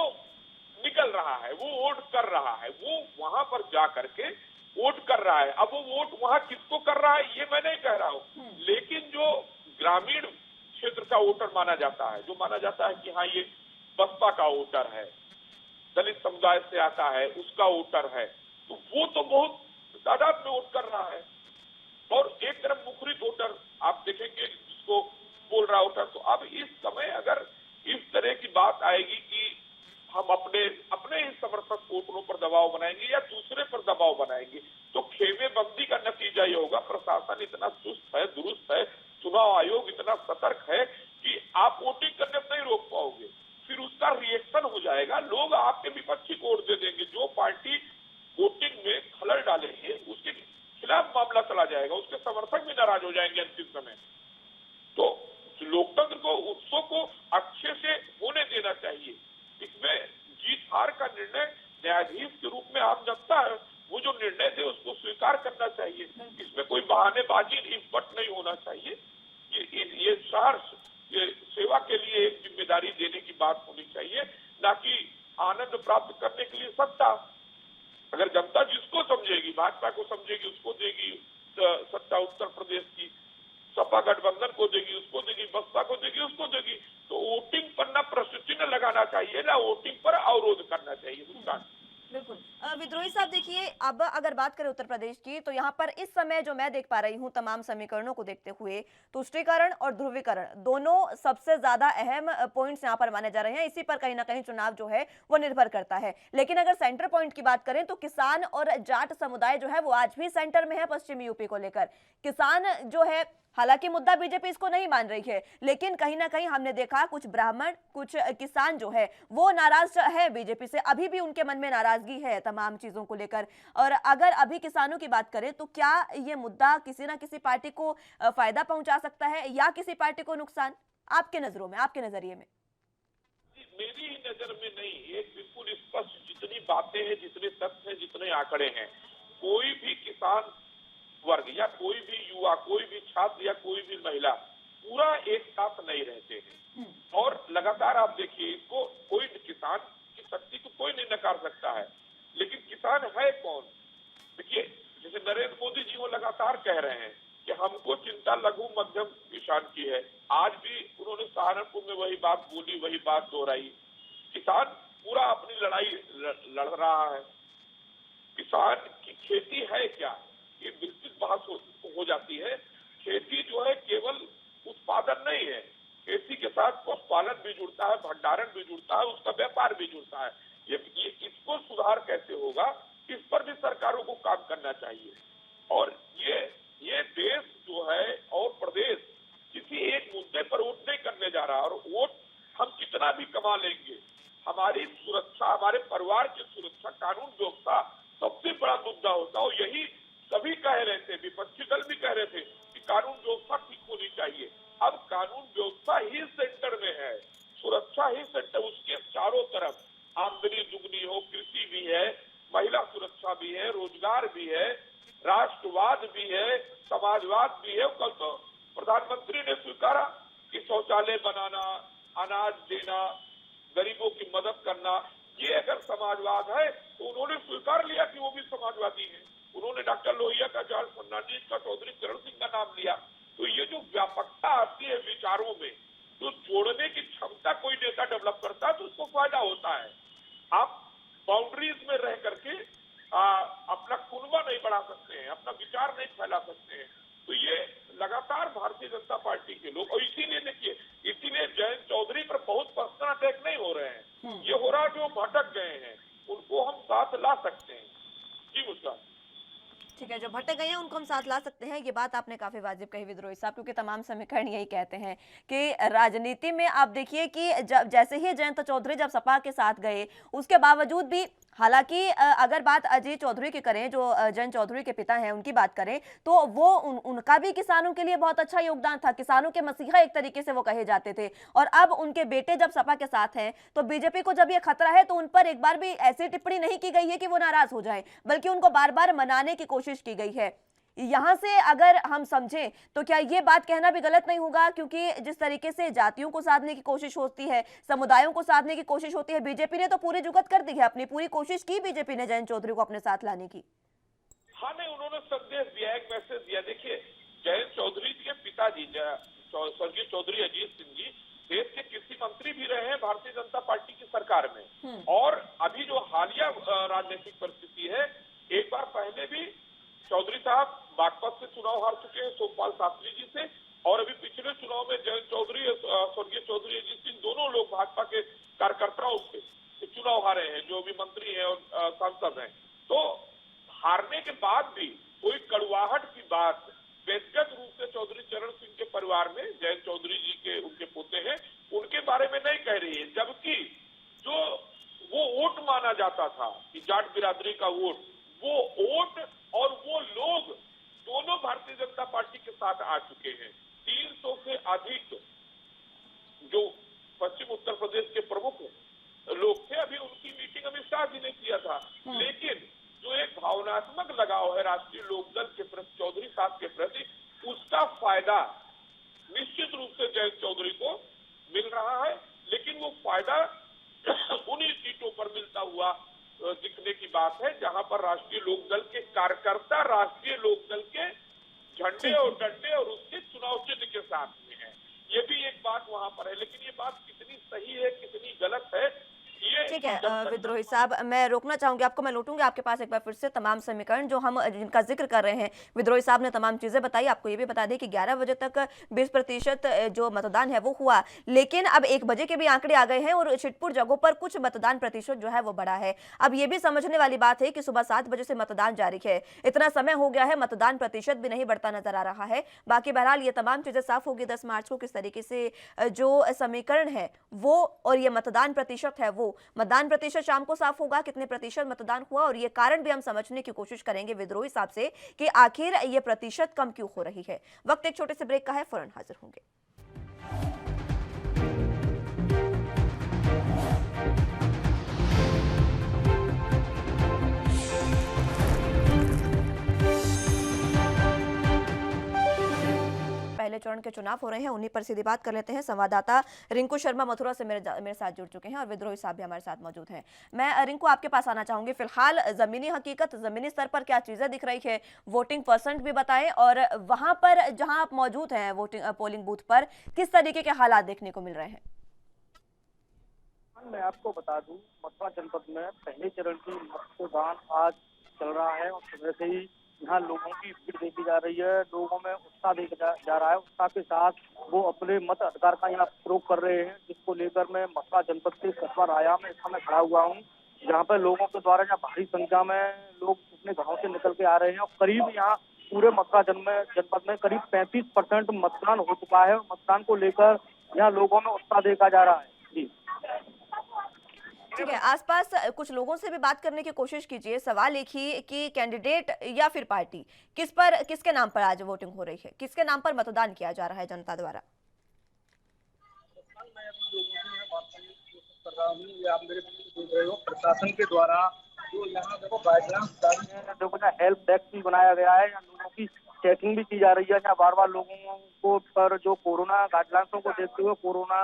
निकल रहा है, वो वोट कर रहा है, वो वहां पर जा करके वोट कर रहा है। अब वो वोट वहां किसको कर रहा है ये मैं नहीं कह रहा हूं, लेकिन जो ग्रामीण क्षेत्र का वोटर माना जाता है, जो माना जाता है कि हाँ ये बसपा का वोटर है, दलित समुदाय से आता है, उसका वोटर है, तो वो तो बहुत तादाद में वोट कर रहा है। और एक तरफ मुखरित वोटर आप देखेंगे जिसको बोल रहा वोटर, तो अब इस समय अगर इस तरह की बात आएगी कि हम अपने ही समर्थक वोटरों पर दबाव बनाएंगे या दूसरे पर दबाव बनाएंगे, तो खेमेबंदी का नतीजा ये होगा। प्रशासन इतना चुस्त है, दुरुस्त है, चुनाव आयोग इतना सतर्क है कि आप वोटिंग करने में नहीं रोक पाओगे, फिर उसका रिएक्शन हो जाएगा, लोग आपके विपक्षी को वोट दे देंगे। जो पार्टी वोटिंग में खलल डालेंगे उसके खिलाफ मामला चला जाएगा, उसके समर्थक भी नाराज हो जाएंगे अंतिम समय। तो लोकतंत्र को, उत्सव को अच्छे से होने देना चाहिए। इसमें जीत हार का निर्णय न्यायाधीश के रूप में आम जनता है, वो जो निर्णय दे उसको स्वीकार करना चाहिए। इसमें कोई बहानेबाजी निष्पट नहीं होना चाहिए। ये साहस, ये सेवा के लिए एक जिम्मेदारी देने की बात होनी चाहिए, ना कि आनंद प्राप्त करने के लिए सत्ता। अगर जनता जिसको समझेगी, भाजपा को समझेगी, उसको देगी सत्ता, उत्तर प्रदेश की सपा गठबंधन को देगी, उसको देगी, बसपा को देगी, उसको देगी, तो वोटिंग पर ना प्रश्न चिन्ह लगाना चाहिए, ना वोटिंग पर अवरोध करना चाहिए। बिल्कुल। विद्रोही साहब देखिए, अब अगर बात करें उत्तर प्रदेश की, तो यहाँ पर इस समय जो मैं देख पा रही हूँ तमाम समीकरणों को देखते हुए, तुष्टीकरण और ध्रुवीकरण दोनों सबसे ज्यादा अहम पॉइंट्स यहाँ पर माने जा रहे हैं। इसी पर कहीं ना कहीं चुनाव जो है वो निर्भर करता है। लेकिन अगर सेंटर पॉइंट की बात करें तो किसान और जाट समुदाय जो है वो आज भी सेंटर में है पश्चिमी यूपी को लेकर। किसान जो है, हालांकि मुद्दा बीजेपी इसको नहीं मान रही है, लेकिन कहीं ना कहीं हमने देखा कुछ ब्राह्मण, कुछ किसान जो है वो नाराज है बीजेपी से, अभी भी उनके मन में नाराजगी है तमाम चीजों को लेकर। और अगर अभी किसानों की बात करें तो क्या ये मुद्दा किसी ना किसी पार्टी को फायदा पहुंचा सकता है या किसी पार्टी को नुकसान, आपके नजरों में, आपके नजरिए में? मेरी नजर में नहीं, एक बिल्कुल हैं, जितने तथ्य हैं, जितने आंकड़े हैं, कोई भी किसान वर्ग या कोई भी युवा, कोई भी छात्र या कोई भी महिला पूरा एक साथ नहीं रहते हैं। और लगातार आप देखिए, इसको कोई किसान की शक्ति को कोई नहीं नकार सकता है, लेकिन किसान है कौन? देखिए, जैसे नरेंद्र मोदी जी वो लगातार कह रहे हैं कि हमको चिंता लघु मध्यम किसान की है। आज भी उन्होंने सहारनपुर में वही बात बोली, वही बात दोहराई। किसान पूरा अपनी लड़ाई लड़ रहा है। किसान की खेती है क्या, ये विस्तृत बहस हो जाती है। खेती जो है केवल उत्पादन नहीं है, खेती के साथ पशुपालन भी जुड़ता है, भंडारण भी जुड़ता है, उसका व्यापार भी जुड़ता है। ये इसको सुधार कैसे होगा, इस पर भी सरकारों को काम करना चाहिए। और ये देश जो है और प्रदेश किसी एक मुद्दे पर वोट नहीं करने जा रहा। और वोट हम कितना भी कमा लेंगे, हमारी सुरक्षा, हमारे परिवार की सुरक्षा, कानून व्यवस्था सबसे बड़ा मुद्दा होता है। और यही सभी कह रहे थे, विपक्षी दल भी कह रहे थे कि कानून व्यवस्था ठीक होनी चाहिए। अब कानून व्यवस्था ही सेंटर में है, सुरक्षा ही सेंटर, उसके चारों तरफ आमदनी दुगनी हो, कृषि भी है, महिला सुरक्षा भी है, रोजगार भी है, राष्ट्रवाद भी है, समाजवाद भी है। कल तो प्रधानमंत्री ने स्वीकारा कि शौचालय बनाना, अनाज देना, गरीबों की मदद करना, ये अगर समाजवाद है तो उन्होंने स्वीकार लिया कि वो भी समाजवादी है। उन्होंने डॉक्टर लोहिया का, जॉर्ज फर्नांडिस का, चौधरी चरण सिंह का नाम लिया। तो ये जो व्यापकता आती है विचारों में, तो जोड़ने की क्षमता कोई नेता डेवलप करता है तो उसको फायदा होता है। आप बाउंड्रीज में रह करके अपना कुनबा नहीं बढ़ा सकते हैं, अपना विचार नहीं फैला सकते हैं। तो ये लगातार भारतीय जनता पार्टी के लोग, और इसीलिए देखिए, इसीलिए जयंत चौधरी पर बहुत पर्सनल अटैक नहीं हो रहे हैं। ये हो रहा जो भटक गए हैं उनको हम साथ ला सकते हैं। जी मुस्कान। ठीक है, जो भटक गए हैं उनको हम साथ ला सकते हैं, ये बात आपने काफी वाजिब कही विद्रोही साहब, क्योंकि तमाम समीकरण यही कहते हैं कि राजनीति में आप देखिए कि जब जैसे ही जयंत चौधरी जब सपा के साथ गए, उसके बावजूद भी, हालांकि अगर बात अजीत चौधरी की करें, जो जयंत चौधरी के पिता हैं, उनकी बात करें, तो वो उनका भी किसानों के लिए बहुत अच्छा योगदान था, किसानों के मसीहा एक तरीके से वो कहे जाते थे। और अब उनके बेटे जब सपा के साथ हैं, तो बीजेपी को जब ये खतरा है, तो उन पर एक बार भी ऐसी टिप्पणी नहीं की गई है कि वो नाराज हो जाए, बल्कि उनको बार बार मनाने की कोशिश की गई है। यहां से अगर हम समझें तो क्या ये बात कहना भी गलत नहीं होगा, क्योंकि जिस तरीके से जातियों को साधने की कोशिश होती है, समुदायों को साधने की कोशिश होती है, बीजेपी ने तो पूरी जुगत कर दी है, अपनी पूरी कोशिश की बीजेपी ने जयंत चौधरी को अपने साथ लाने की। हाँ, नहीं, उन्होंने संदेश दिया, एक मैसेज दिया। देखिए, जयंत चौधरी के पिताजी स्वर्गीय चौधरी अजीत सिंह जी देश के कृषि मंत्री भी रहे हैं भारतीय जनता पार्टी की सरकार में। और अभी जो हालिया राजनीतिक परिस्थिति है, एक बार पहले भी चौधरी साहब बागपत से चुनाव हार चुके हैं सोमपाल शास्त्री जी से, और अभी पिछले चुनाव में जयंत चौधरी, स्वर्गीय चौधरी अजीत सिंह, दोनों लोग भाजपा के कार्यकर्ताओं से चुनाव हारे हैं, जो भी मंत्री हैं और सांसद हैं। तो हारने के बाद भी कोई कड़वाहट की बात व्यक्तिगत रूप से चौधरी चरण सिंह के परिवार में, जयंत चौधरी जी के उनके पोते हैं, उनके बारे में नहीं कह रही है। जबकि जो वो वोट माना जाता था कि जाट बिरादरी का वोट, वो वोट और वो लोग दोनों भारतीय जनता पार्टी के साथ आ चुके हैं। 300 से अधिक जो पश्चिम उत्तर प्रदेश के प्रमुख लोग थे, अभी उनकी मीटिंग अमित शाह जी ने किया था। लेकिन जो एक भावनात्मक लगाव है राष्ट्रीय लोकदल के प्रति, चौधरी साहब के प्रति, उसका फायदा निश्चित रूप से जयंत चौधरी को मिल रहा है। लेकिन वो फायदा उन्हीं सीटों पर मिलता हुआ दिखने की बात है जहां पर राष्ट्रीय लोकदल के कार्यकर्ता राष्ट्रीय लोकदल के झंडे और डंडे और उसके चुनाव चिन्ह के साथ में है। ये भी एक बात वहां पर है, लेकिन ये बात कितनी सही है, कितनी गलत है, ये ठीक है विद्रोही साहब, मैं रोकना चाहूंगी आपको, मैं लौटूंगी आपके पास एक बार फिर से। तमाम समीकरण जो हम जिनका जिक्र कर रहे हैं, विद्रोही साहब ने तमाम चीजें बताई। आपको ये भी बता दें कि 11 बजे तक 20% जो मतदान है वो हुआ, लेकिन अब 1 बजे के भी आंकड़े आ गए हैं और छिटपुट जगहों पर कुछ मतदान प्रतिशत जो है वो बढ़ा है। अब ये भी समझने वाली बात है कि सुबह 7 बजे से मतदान जारी है, इतना समय हो गया है, मतदान प्रतिशत भी नहीं बढ़ता नजर आ रहा है। बाकी बहरहाल ये तमाम चीजें साफ होगी 10 मार्च को, किस तरीके से जो समीकरण है वो और ये मतदान प्रतिशत है वो, मतदान प्रतिशत शाम को साफ होगा, कितने प्रतिशत मतदान हुआ, और ये कारण भी हम समझने की कोशिश करेंगे विद्रोही साहब से कि आखिर ये प्रतिशत कम क्यों हो रही है। वक्त एक छोटे से ब्रेक का है, फौरन हाजिर होंगे। चरण के चुनाव हो रहे हैं, उन्हीं पर सीधी बात कर लेते हैं। संवाददाता रिंकू शर्मा मथुरा से मेरे साथ जुड़ चुके हैं और विद्रोही साहब भी हमारे साथ मौजूद हैं। मैं रिंकू आपके पास आना चाहूंगी। फिलहाल जमीनी हकीकत, जमीनी स्तर पर क्या चीजें दिख रही है, वोटिंग परसेंट भी बताएं, और वहां पर जहां आप मौजूद हैं पोलिंग बूथ पर किस तरीके के हालात देखने को मिल रहे हैं? मैं आपको बता दूं, मथुरा जनपद में पहले चरण की मतदान आज चल रहा है और सुबह से ही यहाँ लोगों की भीड़ देखी जा रही है। लोगों में उत्साह देखा जा रहा है। उत्साह के साथ वो अपने मत अधिकार का यहाँ प्रयोग कर रहे हैं, जिसको लेकर मैं मथुरा जनपद के कस्बा राया में इस समय खड़ा हुआ हूँ, जहाँ पर लोगों के द्वारा यहाँ भारी संख्या में लोग अपने घरों से निकल के आ रहे हैं और करीब यहाँ पूरे मथुरा जनपद में करीब 35% मतदान हो चुका है और मतदान को लेकर यहाँ लोगों में उत्साह देखा जा रहा है। जी ठीक है, आसपास कुछ लोगों से भी बात करने की कोशिश कीजिए। सवाल एक ही कि कैंडिडेट या फिर पार्टी किसके नाम पर आज वोटिंग हो रही है, किसके नाम पर मतदान किया जा रहा है जनता द्वारा? मैं अभी लोगों से बात करने की कोशिश कर रहा हूँ। ये आप मेरे देख रहे हो, प्रशासन के द्वारा जो यहाँ देखो देखो ना हेल्प डेस्क भी बनाया गया है। यहाँ लोगों की चेकिंग भी की जा रही है। यहाँ बार बार लोगों को पर जो कोरोना गाइडलाइंसों को देखते हुए कोरोना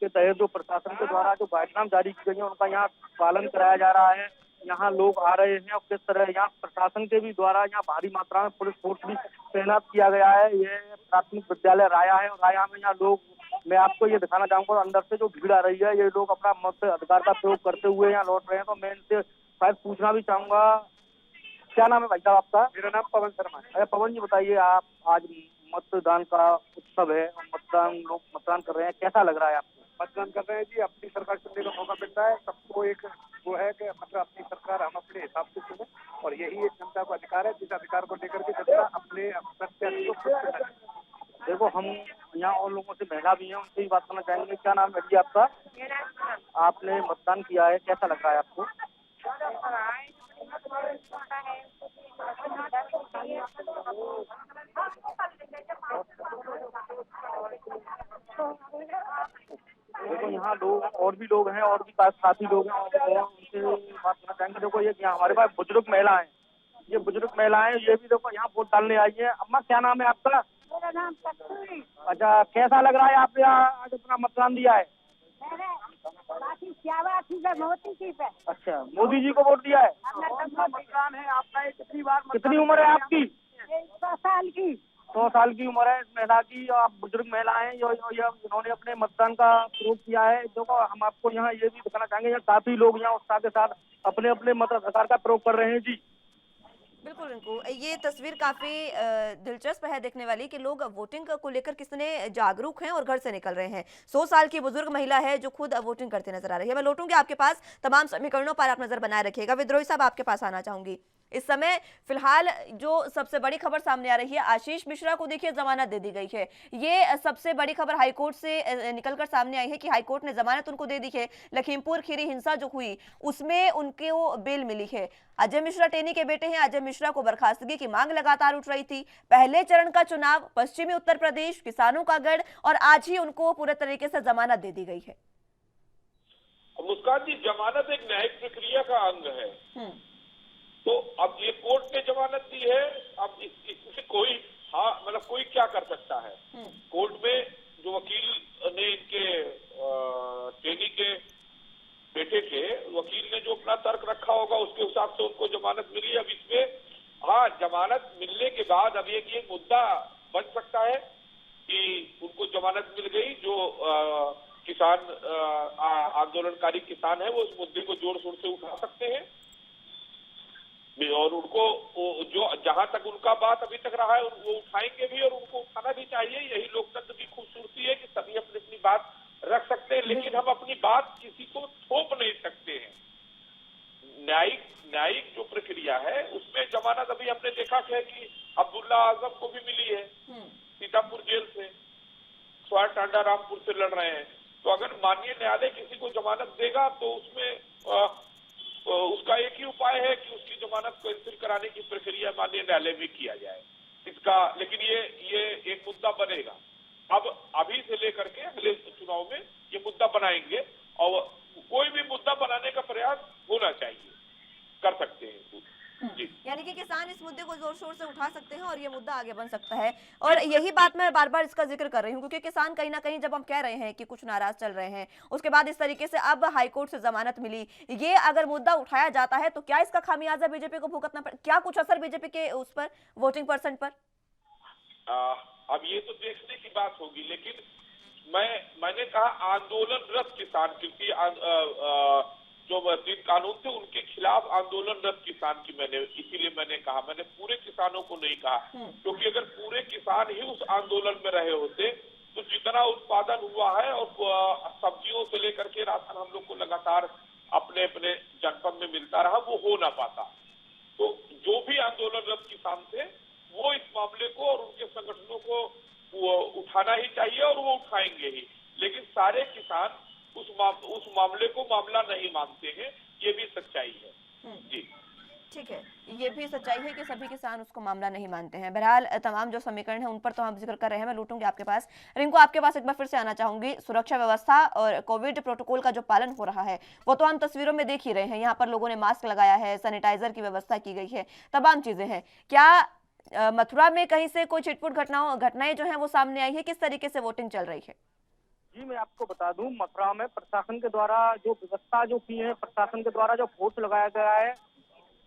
के तहत जो प्रशासन के द्वारा जो गाइडलाइन जारी की गई है उनका यहाँ पालन कराया जा रहा है। यहाँ लोग आ रहे हैं और किस तरह यहाँ प्रशासन के भी द्वारा यहाँ भारी मात्रा में पुलिस फोर्स भी तैनात किया गया है। ये प्राथमिक विद्यालय राया है और राया में यहाँ लोग, मैं आपको ये दिखाना चाहूंगा, अंदर से जो भीड़ आ रही है, ये लोग अपना मत अधिकार का प्रयोग करते हुए यहाँ लौट रहे हैं। तो मैं इनसे शायद पूछना भी चाहूंगा, क्या नाम है भाई साहब आपका? मेरा नाम पवन शर्मा है। पवन जी बताइए, आप आज मतदान का उत्सव है और लोग मतदान कर रहे हैं, कैसा लग रहा है आपको? मतदान कर रहे हैं जी, अपनी सरकार चुनने का मौका मिलता है। सबको एक वो है कि मतलब अपनी सरकार हम अपने हिसाब से चुने और यही एक जनता को अधिकार है, जिस अधिकार को लेकर के जनता अपने प्रत्याशी को खुद चुने। देखो हम यहाँ और लोगों से महिला भी हैं, उनसे भी बात करना चाहेंगे। क्या नाम है जी आपका? आपने मतदान किया है, कैसा लग रहा है आपको? देखो यहाँ लोग और भी लोग हैं और भी काफी लोग हैं और उनसे बात करना चाहेंगे। देखो ये यहाँ हमारे पास बुजुर्ग महिला है, ये बुजुर्ग महिलाएं ये भी देखो यहाँ वोट डालने आई है। अम्मा क्या नाम है आपका? मेरा नाम कस्तूरी। अच्छा, कैसा लग रहा है आपने आज अपना मतदान दिया है? मोदी जी पे। अच्छा, मोदी जी को वोट दिया है। मतदान है आपका, कितनी बार कितनी उम्र है आपकी? 100 साल की। 100 साल की उम्र है इस महिला की। आप बुजुर्ग महिला हैं, इन्होंने अपने मतदान का प्रयोग किया है। देखो हम आपको यहाँ ये भी दिखाना चाहेंगे, यहाँ काफी लोग यहाँ उत्साह के साथ अपने अपने मताधिकार का प्रयोग कर रहे हैं। जी बिल्कुल रिंकू, ये तस्वीर काफी दिलचस्प है देखने वाली कि लोग वोटिंग को लेकर कितने जागरूक हैं और घर से निकल रहे हैं। 100 साल की बुजुर्ग महिला है जो खुद वोटिंग करती नजर आ रही है। मैं लौटूंगी आपके पास, तमाम समीकरणों पर आप नजर बनाए रखिएगा। विद्रोही साहब आपके पास आना चाहूंगी। इस समय फिलहाल जो सबसे बड़ी खबर सामने आ रही है, आशीष मिश्रा को देखिए जमानत दे दी गई है। ये सबसे बड़ी खबर हाईकोर्ट से निकलकर सामने आई है कि हाईकोर्ट ने जमानत उनको दे दी है। लखीमपुर खीरी हिंसा जो हुई उसमें उनको बेल मिली है। अजय मिश्रा टेनी के बेटे हैं। अजय मिश्रा को बर्खास्तगी की मांग लगातार उठ रही थी। पहले चरण का चुनाव, पश्चिमी उत्तर प्रदेश, किसानों का गढ़, और आज ही उनको पूरे तरीके से जमानत दे दी गई है। मुस्कान जी, जमानत एक न्यायिक प्रक्रिया का अंग है। तो अब ये कोर्ट ने जमानत दी है, अब इसमें कोई मतलब कोई क्या कर सकता है? कोर्ट में जो वकील ने इनके टेनी के बेटे के वकील ने जो अपना तर्क रखा होगा उसके हिसाब से उनको जमानत मिली। अब इसमें जमानत मिलने के बाद अब ये मुद्दा बन सकता है कि उनको जमानत मिल गई। जो किसान आंदोलनकारी किसान है वो इस मुद्दे को जोर शोर से उठा सकते हैं और उनको जो जहां तक उनका बात अभी तक रहा है वो उठाएंगे भी और उनको उठाना भी चाहिए। यही लोकतंत्र की खूबसूरती है कि सभी अपनी अपनी बात रख सकते हैं, लेकिन हम अपनी बात किसी को थोप नहीं सकते हैं। न्यायिक जो प्रक्रिया है उसमें जमानत अभी हमने देखा है कि अब्दुल्ला आजम को भी मिली है सीतापुर जेल से, स्वार टांडा रामपुर से लड़ रहे हैं। तो अगर माननीय न्यायालय किसी को जमानत देगा तो उसमें उसका एक ही उपाय है कि उसकी जमानत कैंसिल कराने की प्रक्रिया माननीय न्यायालय में किया जाए इसका। लेकिन ये एक मुद्दा बनेगा। अब अभी से लेकर के अगले चुनाव में ये मुद्दा बनाएंगे और कोई भी मुद्दा बनाने का प्रयास होना चाहिए, कर सकते हैं। यानी कि किसान इस मुद्दे को जोर शोर से उठा सकते हैं और ये मुद्दा आगे बन सकता है। और यही बात मैं बार बार इसका जिक्र कर रही हूँ क्योंकि किसान कहीं ना कहीं, जब हम कह रहे हैं कि कुछ नाराज चल रहे हैं, उसके बाद इस तरीके से अब हाईकोर्ट से जमानत मिली, ये अगर मुद्दा उठाया जाता है तो क्या इसका खामियाजा बीजेपी को भुगतना पड़े? क्या कुछ असर बीजेपी के उस पर, वोटिंग परसेंट पर? अब ये तो देखने की बात होगी, लेकिन मैंने कहा आंदोलनरत किसान, क्योंकि जो 3 कानून थे उनके खिलाफ आंदोलनरत किसान की इसीलिए मैंने कहा, मैंने पूरे किसानों को नहीं कहा, क्योंकि अगर पूरे किसान ही उस आंदोलन में रहे होते तो जितना उत्पादन हुआ है और सब्जियों से लेकर के राशन हम लोग को लगातार अपने अपने जनपद में मिलता रहा, वो हो ना पाता। तो जो भी आंदोलनरत किसान थे वो इस मामले को और उनके संगठनों को वो उठाना ही चाहिए और वो उठाएंगे ही, लेकिन सारे किसान उस मामले को मामला नहीं मानते हैं, ये भी सच्चाई है। जी ठीक है, ये भी सच्चाई है कि सभी किसान उसको मामला नहीं मानते हैं। बहरहाल तमाम जो समीकरण है उन पर तो हम जिक्र कर रहे हैं। मैं लूटूंगी आपके पास, रिंकू आपके पास एक बार फिर से आना चाहूंगी। सुरक्षा व्यवस्था और कोविड प्रोटोकॉल का जो पालन हो रहा है वो तो हम तस्वीरों में देख ही रहे हैं। यहाँ पर लोगों ने मास्क लगाया है, सैनिटाइजर की व्यवस्था की गई है, तमाम चीजें हैं। क्या मथुरा में कहीं से कोई छिटपुट घटनाएं जो है वो सामने आई है? किस तरीके से वोटिंग चल रही है? जी, मैं आपको बता दूं, मथुरा में प्रशासन के द्वारा जो व्यवस्था जो की है, प्रशासन के द्वारा जो फोर्स लगाया गया है,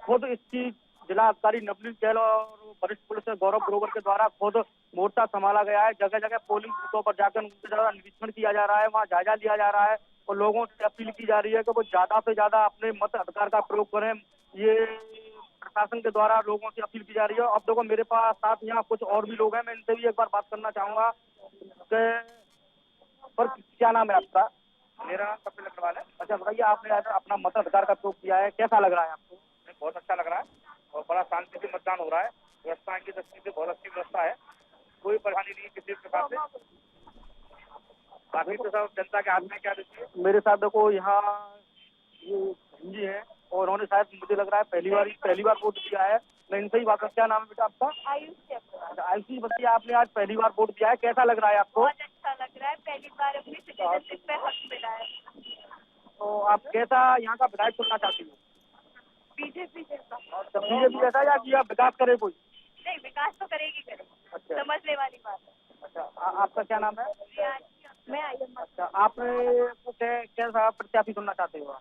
खुद इसकी जिला अधिकारी नवनीत गैल और वरिष्ठ पुलिस गौरव ग्रोवर के द्वारा खुद मोर्चा संभाला गया है। जगह जगह पोलिंग बूथों पर जाकर उनके द्वारा निरीक्षण किया जा रहा है, वहाँ जायजा लिया जा रहा है और लोगों से अपील की जा रही है कि वो ज्यादा से ज्यादा अपने मत अधिकार का प्रयोग करें। ये प्रशासन के द्वारा लोगों से अपील की जा रही है। अब देखो मेरे पास साथ यहाँ कुछ और भी लोग हैं, मैं इनसे भी एक बार बात करना चाहूंगा। पर क्या नाम है आपका? मेरा नाम कपिल अग्रवाल है। अच्छा बताइए, आपने अपना मताधिकार का प्रयोग किया है, कैसा लग रहा है आपको? बहुत अच्छा लग रहा है और बड़ा शांति से मतदान हो रहा है। व्यवस्था की दृष्टि से बहुत अच्छी व्यवस्था है, कोई परेशानी नहीं किसी प्रकार से। बाकी तो सब जनता के हाथ में क्या देती है। मेरे साथ देखो यहाँ ये जी है और उन्होंने शायद मुझे लग रहा है पहली बार वोट दिया है। मैं इनसे ही बात, क्या नाम है बेटा आपका? आयुषी। बताइए, आपने आज पहली बार वोट दिया है, कैसा लग रहा है आपको? बहुत अच्छा लग रहा है, पहली बार अपनी सिटीजनशिप पे हक मिला है। तो आप कैसा यहाँ का विधायक चुनना चाहती हो? बीजेपी जैसा। बीजेपी जैसा या कि आप विकास करे कोई? नहीं, विकास तो करेगी। अच्छा, समझने वाली बात है। अच्छा, आपका क्या नाम है? मैं आई एम। अच्छा, आपने कैसा प्रत्याशी चुनना चाहते हो?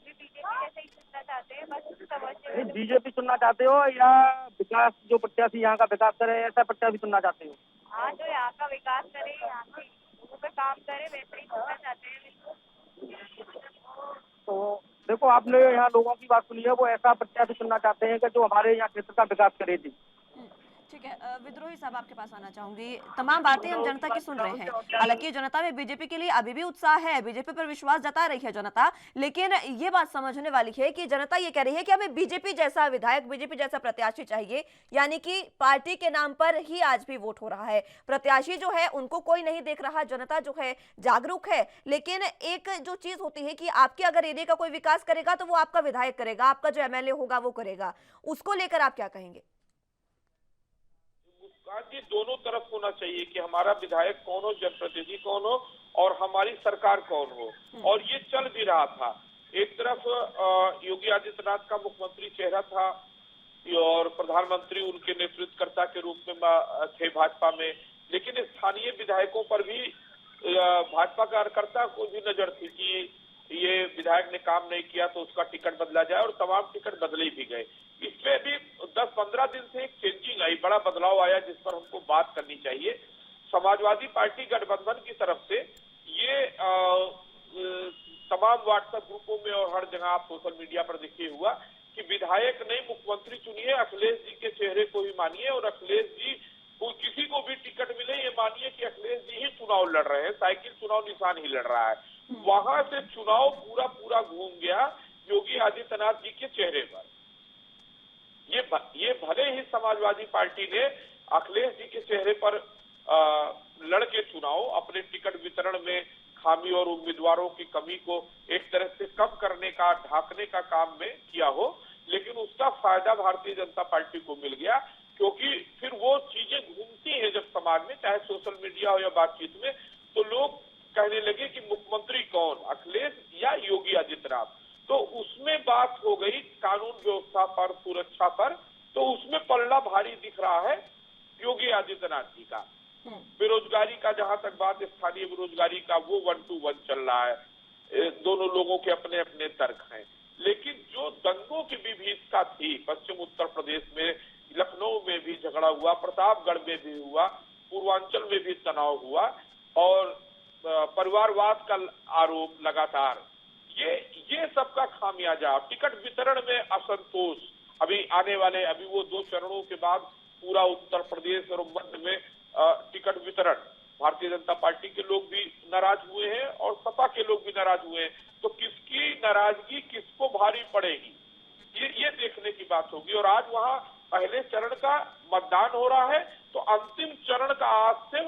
बीजेपी जैसे ही चुनना चाहते हैं, बस समझने। बीजेपी चुनना चाहते हो या विकास, जो प्रत्याशी यहाँ का विकास करे ऐसा प्रत्याशी चुनना चाहते हो? हाँ, जो यहाँ का विकास करे, यहाँ के लोगों पे काम करे, वैसे ही चुनना चाहते हैं। तो देखो, आपने यहाँ लोगों की बात सुनी है, वो ऐसा प्रत्याशी चुनना चाहते हैं कि जो हमारे यहाँ क्षेत्र का विकास करे थी। ठीक है, विद्रोही साहब आपके पास आना चाहूंगी। तमाम बातें हम जनता की सुन रहे हैं, हालांकि जनता में बीजेपी के लिए अभी भी उत्साह है, बीजेपी पर विश्वास जता रही है जनता, लेकिन ये बात समझने वाली है कि जनता ये कह रही है कि हमें बीजेपी जैसा विधायक, बीजेपी जैसा प्रत्याशी चाहिए। यानी कि पार्टी के नाम पर ही आज भी वोट हो रहा है, प्रत्याशी जो है उनको कोई नहीं देख रहा। जनता जो है जागरूक है, लेकिन एक जो चीज होती है कि आपके अगर एरिया का कोई विकास करेगा तो वो आपका विधायक करेगा, आपका जो एमएलए होगा वो करेगा। उसको लेकर आप क्या कहेंगे? जी, दोनों तरफ होना चाहिए कि हमारा विधायक कौन हो, जनप्रतिनिधि कौन हो और हमारी सरकार कौन हो, और ये चल भी रहा था। एक तरफ योगी आदित्यनाथ का मुख्यमंत्री चेहरा था और प्रधानमंत्री उनके नेतृत्वकर्ता के रूप में थे भाजपा में, लेकिन स्थानीय विधायकों पर भी भाजपा कार्यकर्ता को भी नजर थी कि ये विधायक ने काम नहीं किया तो उसका टिकट बदला जाए, और तमाम टिकट बदले भी गए। इसमें भी 10-15 दिन से एक चेंजिंग आई, बड़ा बदलाव आया जिस पर हमको बात करनी चाहिए। समाजवादी पार्टी गठबंधन की तरफ से ये तमाम व्हाट्सएप ग्रुपों में और हर जगह आप सोशल मीडिया पर देखिए हुआ कि विधायक नहीं मुख्यमंत्री चुनिए, अखिलेश जी के चेहरे को ही मानिए, और अखिलेश जी को किसी को भी टिकट मिले ये मानिए कि अखिलेश जी ही चुनाव लड़ रहे हैं, साइकिल चुनाव निशान ही लड़ रहा है। वहां से चुनाव पूरा घूम गया योगी आदित्यनाथ जी के चेहरे पर। ये भले ही समाजवादी पार्टी ने अखिलेश जी के चेहरे पर लड़के चुनाव अपने टिकट वितरण में खामी और उम्मीदवारों की कमी को एक तरह से कम करने का, ढांकने का काम में किया हो, लेकिन उसका फायदा भारतीय जनता पार्टी को मिल गया, क्योंकि फिर वो चीजें घूमती हैं जब समाज में, चाहे सोशल मीडिया हो या बातचीत में, तो लोग कहने लगे कि मुख्यमंत्री कौन, अखिलेश या योगी आदित्यनाथ। तो उसमें बात हो गई कानून व्यवस्था पर, सुरक्षा पर, तो उसमें पल्ला भारी दिख रहा है योगी आदित्यनाथ जी का। बेरोजगारी का जहां तक बात, स्थानीय बेरोजगारी का, वो 1 to 1 चल रहा है। दोनों लोगों के अपने अपने तर्क हैं, लेकिन जो दंगों की विभीषिका थी पश्चिम उत्तर प्रदेश में, लखनऊ में भी झगड़ा हुआ, प्रतापगढ़ में भी हुआ, पूर्वांचल में भी तनाव हुआ, और परिवारवाद का आरोप लगातार, ये सबका खामियाजा, टिकट वितरण में असंतोष, अभी आने वाले, अभी वो 2 चरणों के बाद पूरा उत्तर प्रदेश और मध्य में टिकट वितरण, भारतीय जनता पार्टी के लोग भी नाराज हुए हैं और सपा के लोग भी नाराज हुए हैं। तो किसकी नाराजगी किसको भारी पड़ेगी, ये देखने की बात होगी। और आज वहां पहले चरण का मतदान हो रहा है, तो अंतिम चरण का आज से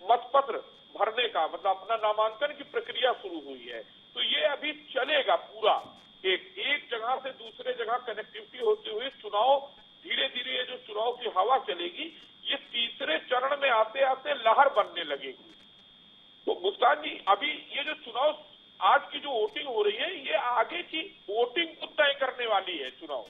मतपत्र भरने का, मतलब अपना नामांकन की प्रक्रिया शुरू हुई है। तो ये अभी चलेगा पूरा, एक जगह से दूसरे जगह कनेक्टिविटी होते हुए चुनाव, धीरे धीरे ये जो चुनाव की हवा चलेगी, ये तीसरे चरण में आते आते लहर बनने लगेगी। तो मुस्कान जी, अभी ये जो चुनाव, आज की जो वोटिंग हो रही है, ये आगे की वोटिंग को तय करने वाली है चुनाव।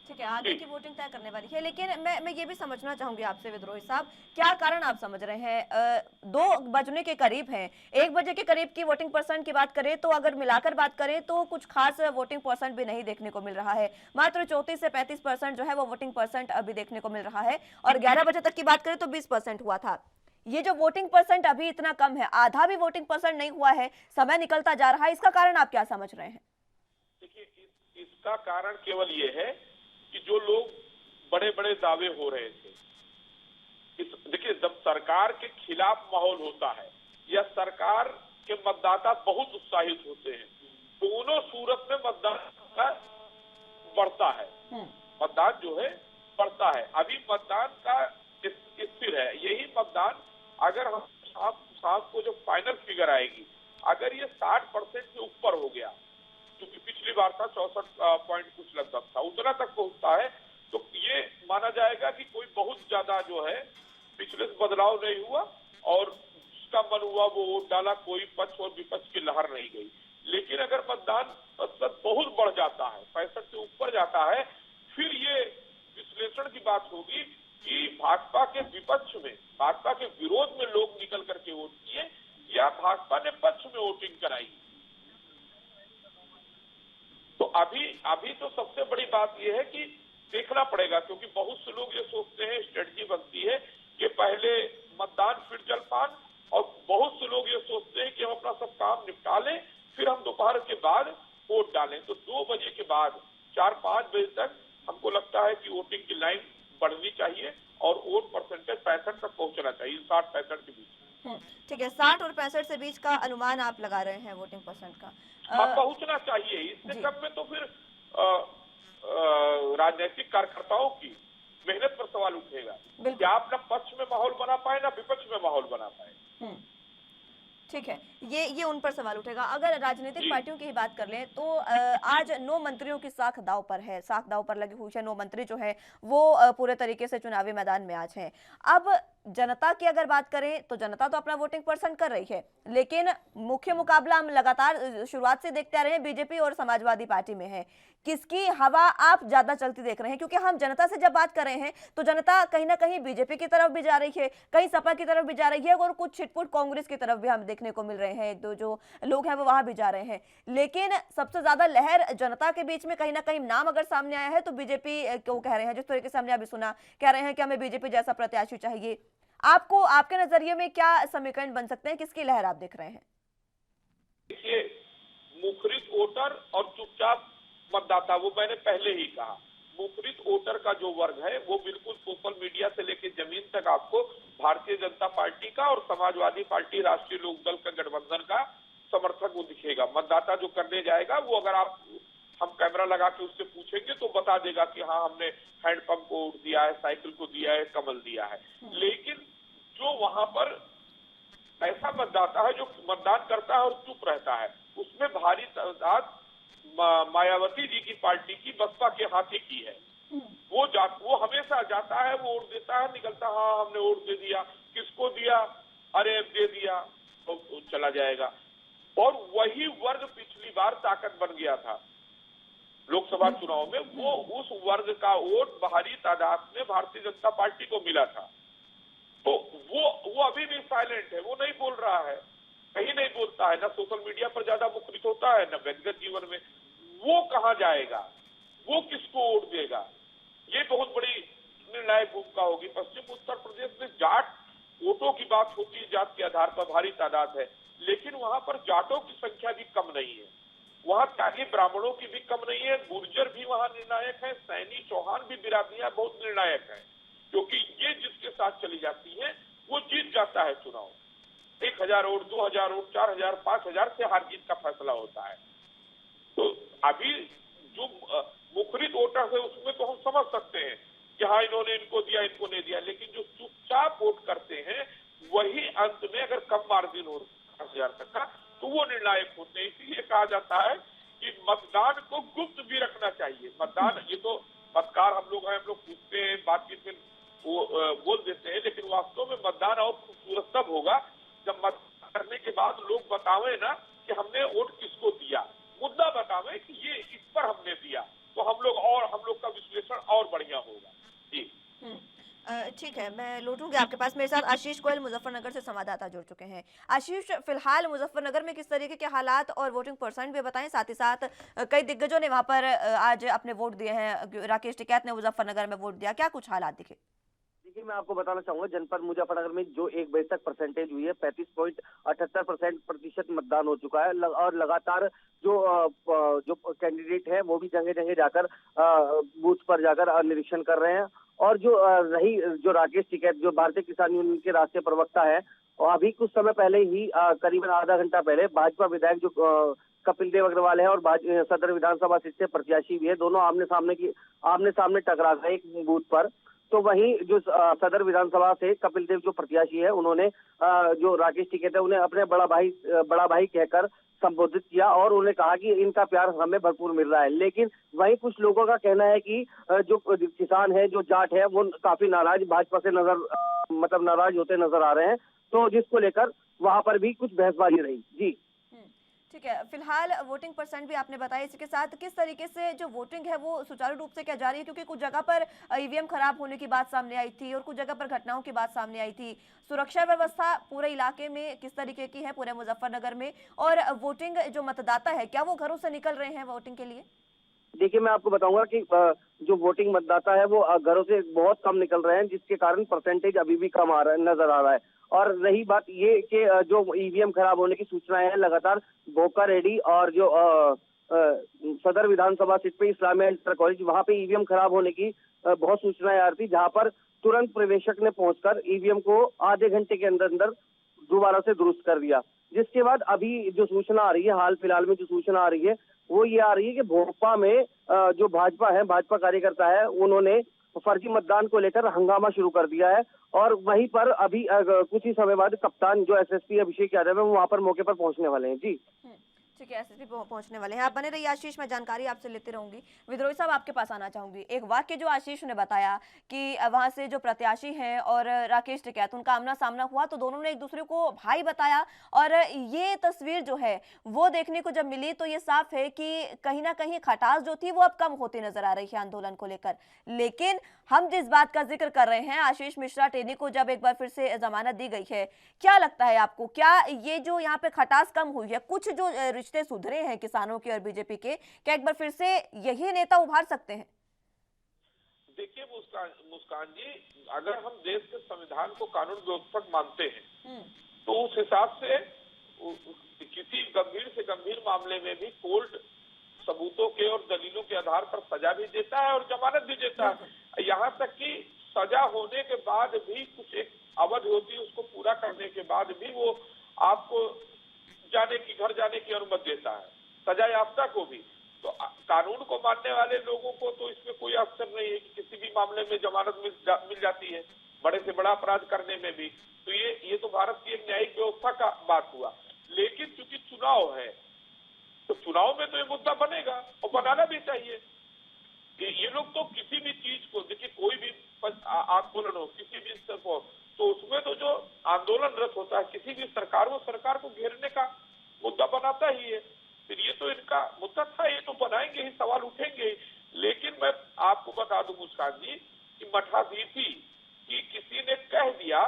ठीक है, आगे की वोटिंग तय करने वाली है। लेकिन मैं ये भी समझना चाहूंगी आपसे विद्रोही साहब, क्या कारण आप समझ रहे हैं? 2 बजने के करीब हैं, 1 बजे के करीब की वोटिंग परसेंट की बात करें तो अगर मिलाकर बात करें तो कुछ खास वोटिंग परसेंट भी नहीं देखने को मिल रहा है। मात्र 34 से 35% जो है वो वोटिंग परसेंट अभी देखने को मिल रहा है, और 11 बजे तक की बात करें तो 20% हुआ था। ये जो वोटिंग परसेंट अभी इतना कम है, आधा भी वोटिंग परसेंट नहीं हुआ है, समय निकलता जा रहा है, इसका कारण आप क्या समझ रहे हैं? देखिए, इसका कारण केवल ये है कि जो लोग बड़े बड़े दावे हो रहे थे, देखिए, जब सरकार के खिलाफ माहौल होता है या सरकार के मतदाता बहुत उत्साहित होते हैं, दोनों सूरत में मतदान बढ़ता है, मतदान जो है बढ़ता है। अभी मतदान का स्थिर है, यही मतदान अगर हम शाम को जो फाइनल फिगर आएगी, अगर ये 60% से ऊपर हो गया, क्योंकि पिछली बार था 64 पॉइंट कुछ लगभग था, उतना तक पहुंचता है, तो ये माना जाएगा कि कोई बहुत ज्यादा जो है पिछले से बदलाव नहीं हुआ, और जिसका मन हुआ वो वोट डाला, कोई पक्ष और विपक्ष की लहर नहीं गई। लेकिन अगर मतदान प्रतिशत बहुत बढ़ जाता है, 65 से ऊपर जाता है, फिर ये विश्लेषण की बात होगी कि भाजपा के विपक्ष में, भाजपा के विरोध में लोग निकल करके वोट किए या भाजपा ने पक्ष में वोटिंग कराई। तो अभी तो सबसे बड़ी बात यह है कि देखना पड़ेगा, क्योंकि बहुत से लोग ये सोचते हैं, स्ट्रेटजी बनती है कि पहले मतदान फिर जलपान, और बहुत से लोग ये सोचते हैं कि हम अपना सब काम निपटा लें, फिर हम दोपहर के बाद वोट डालें। तो 2 बजे के बाद 4-5 बजे तक हमको लगता है कि वोटिंग की लाइन बढ़नी चाहिए और वोट परसेंटेज 65 तक पहुंचना चाहिए, 60-65 के बीच। ठीक है, 60 और 65 से बीच का अनुमान आप लगा रहे हैं वोटिंग परसेंट का? पहुंचना चाहिए। इससे कम में तो फिर राजनीतिक कार्यकर्ताओं की मेहनत पर सवाल उठेगा कि आप ना पक्ष में माहौल बना पाए ना विपक्ष में माहौल बना पाए। ठीक है, ये उन पर सवाल उठेगा। अगर राजनीतिक पार्टियों की ही बात कर लें तो आज 9 मंत्रियों की साख दाव पर है, साख दाव पर लगी हुई है। 9 मंत्री जो है वो पूरे तरीके से चुनावी मैदान में आज हैं। अब जनता की अगर बात करें तो जनता तो अपना वोटिंग परसेंट कर रही है, लेकिन मुख्य मुकाबला हम लगातार शुरुआत से देखते आ रहे हैं बीजेपी और समाजवादी पार्टी में है। किसकी हवा आप ज्यादा चलती देख रहे हैं? क्योंकि हम जनता से जब बात कर रहे हैं तो जनता कहीं ना कहीं बीजेपी की तरफ भी जा रही है, कहीं सपा की तरफ भी जा रही है, और कुछ छिटपुट कांग्रेस की तरफ भी हम देखने को मिल रहे हैं, 1-2 जो लोग हैं वो वहां भी जा रहे हैं। लेकिन सबसे ज्यादा लहर जनता के बीच में कहीं ना कहीं नाम अगर सामने आया है तो बीजेपी को कह रहे हैं, जिस तरीके से हमने अभी सुना, कह रहे हैं कि हमें बीजेपी जैसा प्रत्याशी चाहिए। आपको, आपके नजरिए में क्या समीकरण बन सकते हैं, किसकी लहर आप देख रहे हैं? देखिए, मुखरित वोटर और चुपचाप मतदाता, वो मैंने पहले ही कहा, मुखरित वोटर का जो वर्ग है वो बिल्कुल सोशल मीडिया से लेकर जमीन तक आपको भारतीय जनता पार्टी का और समाजवादी पार्टी, राष्ट्रीय लोकदल का गठबंधन का समर्थक वो दिखेगा। मतदाता जो करने जाएगा वो, अगर हम कैमरा लगा के उससे पूछेंगे तो बता देगा कि हाँ, हमने हैंडपंप को वोट दिया है, साइकिल को दिया है, कमल दिया है। लेकिन जो वहां पर ऐसा मतदाता है जो मतदान करता है और चुप रहता है, उसमें भारी तादाद मायावती जी की पार्टी की, बसपा के हाथी की है। वो हमेशा जाता है, वो वोट देता है, निकलता, हाँ हमने वोट दे दिया, किसको दिया, अरे दे दिया, तो चला जाएगा। और वही वर्ग पिछली बार ताकत बन गया था लोकसभा चुनाव में। वो उस वर्ग का वोट भारी तादाद में भारतीय जनता पार्टी को मिला था। तो वो अभी भी साइलेंट है, वो नहीं बोल रहा है, कहीं नहीं बोलता है, ना सोशल मीडिया पर ज्यादा मुखरित होता है, ना व्यक्तिगत जीवन में। वो कहां जाएगा, वो किसको वोट देगा, ये बहुत बड़ी निर्णायक भूमिका होगी। पश्चिम उत्तर प्रदेश में जाट वोटों की बात होती है, जात के आधार पर भारी तादाद है, लेकिन वहां पर जाटों की संख्या भी कम नहीं है, वहां त्यागी ब्राह्मणों की भी कम नहीं है, गुर्जर भी वहां निर्णायक है, सैनी चौहान भी बिरादरियां बहुत निर्णायक है, क्योंकि ये जिसके साथ चली जाती है वो जीत जाता है चुनाव। 1000 वोट, 2000 वोट, 4000, 5000 से हार जीत का फैसला होता है। तो अभी जो मुखरित वोटर है उसमें तो हम समझ सकते हैं कि हाँ इन्होंने इनको दिया, इनको नहीं दिया, लेकिन जो चुपचाप वोट करते हैं वही अंत में अगर कम मार्जिन हो 5000 तक का तो वो निर्णायक होते हैं। इसीलिए कहा जाता है कि मतदान को गुप्त भी रखना चाहिए। मतदान, ये तो पत्रकार हम लोग हैं, हम लोग पूछते हैं, बातचीत में वो बोल देते हैं, लेकिन वास्तव में मतदान और खूबसूरत तब होगा जब मतदान करने के बाद लोग बतावे ना कि हमने वोट किसको दिया, मुद्दा बतावे कि ये इस पर हमने दिया, तो हम लोग का विश्लेषण और बढ़िया होगा। जी ठीक है, मैं लौटूंगी आपके पास। मेरे साथ आशीष गोयल मुजफ्फरनगर से संवाददाता जुड़ चुके हैं। आशीष, फिलहाल मुजफ्फरनगर में किस तरीके के हालात और वोटिंग परसेंट भी बताएं, साथ ही साथ कई दिग्गजों ने वहां पर आज अपने वोट दिए हैं। राकेश टिकैत ने मुजफ्फरनगर में वोट दिया, क्या कुछ हालात दिखे? देखिए, मैं आपको बताना चाहूंगा, जनपद मुजफ्फरनगर में जो 1 बजे तक परसेंटेज हुई है 35.78% प्रतिशत मतदान हो चुका है। और लगातार जो कैंडिडेट है वो भी जगह जगह जाकर बूथ पर जाकर निरीक्षण कर रहे हैं। और जो राकेश टिकैत, जो भारतीय किसान यूनियन के राष्ट्रीय प्रवक्ता है, और अभी कुछ समय पहले ही करीबन आधा घंटा पहले भाजपा विधायक जो कपिल देव अग्रवाल है और सदर विधानसभा सीट से प्रत्याशी भी है, दोनों आमने सामने टकरा गए एक बूथ पर। तो वहीं जो सदर विधानसभा से कपिल देव जो प्रत्याशी है, उन्होंने जो राकेश टिकैत है उन्हें अपने बड़ा भाई कहकर संबोधित किया और उन्होंने कहा कि इनका प्यार हमें भरपूर मिल रहा है। लेकिन वहीं कुछ लोगों का कहना है कि जो किसान है, जो जाट है, वो काफी नाराज भाजपा से नाराज होते नजर आ रहे हैं। तो जिसको लेकर वहां पर भी कुछ बहसबाजी रही। जी ठीक है, फिलहाल वोटिंग परसेंट भी आपने बताया, इसके साथ किस तरीके से जो वोटिंग है वो सुचारू रूप से क्या जा रही है? क्योंकि कुछ जगह पर ईवीएम खराब होने की बात सामने आई थी और कुछ जगह पर घटनाओं की बात सामने आई थी। सुरक्षा व्यवस्था पूरे इलाके में किस तरीके की है, पूरे मुजफ्फरनगर में? और वोटिंग जो मतदाता है, क्या वो घरों से निकल रहे हैं वोटिंग के लिए? देखिए, मैं आपको बताऊंगा कि जो वोटिंग मतदाता है वो घरों से बहुत कम निकल रहे हैं, जिसके कारण परसेंटेज अभी भी कम नजर आ रहा है। और रही बात ये कि जो ईवीएम खराब होने की सूचनाएं हैं, लगातार बोका रेड्डी और जो सदर विधानसभा सीट पे इस्लामिया इंटर कॉलेज, वहां पे ईवीएम खराब होने की बहुत सूचनाएं आ रही थी, जहां पर तुरंत पर्यवेक्षक ने पहुंचकर ईवीएम को आधे घंटे के अंदर दोबारा से दुरुस्त कर दिया। जिसके बाद अभी जो सूचना आ रही है, हाल फिलहाल में जो सूचना आ रही है वो ये आ रही है कि भोपाल में जो भाजपा कार्यकर्ता है, उन्होंने फर्जी मतदान को लेकर हंगामा शुरू कर दिया है। और वहीं पर अभी कुछ ही समय बाद कप्तान जो एसएसपी अभिषेक यादव है वो वहां पर मौके पर पहुंचने वाले हैं। जी ठीक है, एसएसपी पहुंचने वाले हैं। आप बने रहिए आशीष, मैं जानकारी आपसे लेते रहूंगी। विद्रोही साहब, आपके पास आना चाहूंगी। एक वाक्य जो आशीष ने बताया कि वहां से जो प्रत्याशी हैं और राकेश टिकैत, उनका आमना सामना हुआ तो दोनों ने एक दूसरे को भाई बताया, और ये तस्वीर जो है वो देखने को जब मिली तो ये साफ है कि कहीं ना कहीं खटास जो थी वो अब कम होती नजर आ रही है आंदोलन को लेकर। लेकिन हम जिस बात का जिक्र कर रहे हैं, आशीष मिश्रा टेनी को जब एक बार फिर से जमानत दी गई है, क्या लगता है आपको, क्या ये जो यहाँ पे खटास कम हुई है, कुछ जो रिश्ते सुधरे हैं किसानों के और बीजेपी के, क्या एक बार फिर से यही नेता उभार सकते हैं? देखिए मुस्कान जी, अगर हम देश के संविधान को कानून व्यवस्थक मानते हैं तो उस हिसाब से किसी गंभीर से गंभीर मामले में भी कोर्ट सबूतों के और दलीलों के आधार पर सजा भी देता है और जमानत भी देता है। यहाँ तक कि सजा होने के बाद भी कुछ एक अवधि होती है, उसको पूरा करने के बाद भी वो आपको घर जाने की अनुमति देता है, सजा याफ्ता को भी। तो कानून को मानने वाले लोगों को तो इसमें कोई अवसर नहीं है कि किसी भी मामले में जमानत मिल जाती है, बड़े से बड़ा अपराध करने में भी। तो ये तो भारत की एक न्यायिक व्यवस्था का बात हुआ। लेकिन चूंकि चुनाव है तो चुनाव में तो ये मुद्दा बनेगा और बनाना भी चाहिए। ये लोग तो किसी भी चीज को, देखिए कोई भी आंदोलन हो किसी भी स्तर पर, तो उसमें तो जो आंदोलनरत होता है किसी भी सरकार, वो सरकार को घेरने का मुद्दा बनाता ही है। फिर ये तो इनका मुद्दा था, ये तो बनाएंगे ही, सवाल उठेंगे ही। लेकिन मैं आपको बता दूं मुस्कान जी कि मठाधीशी कि किसी ने कह दिया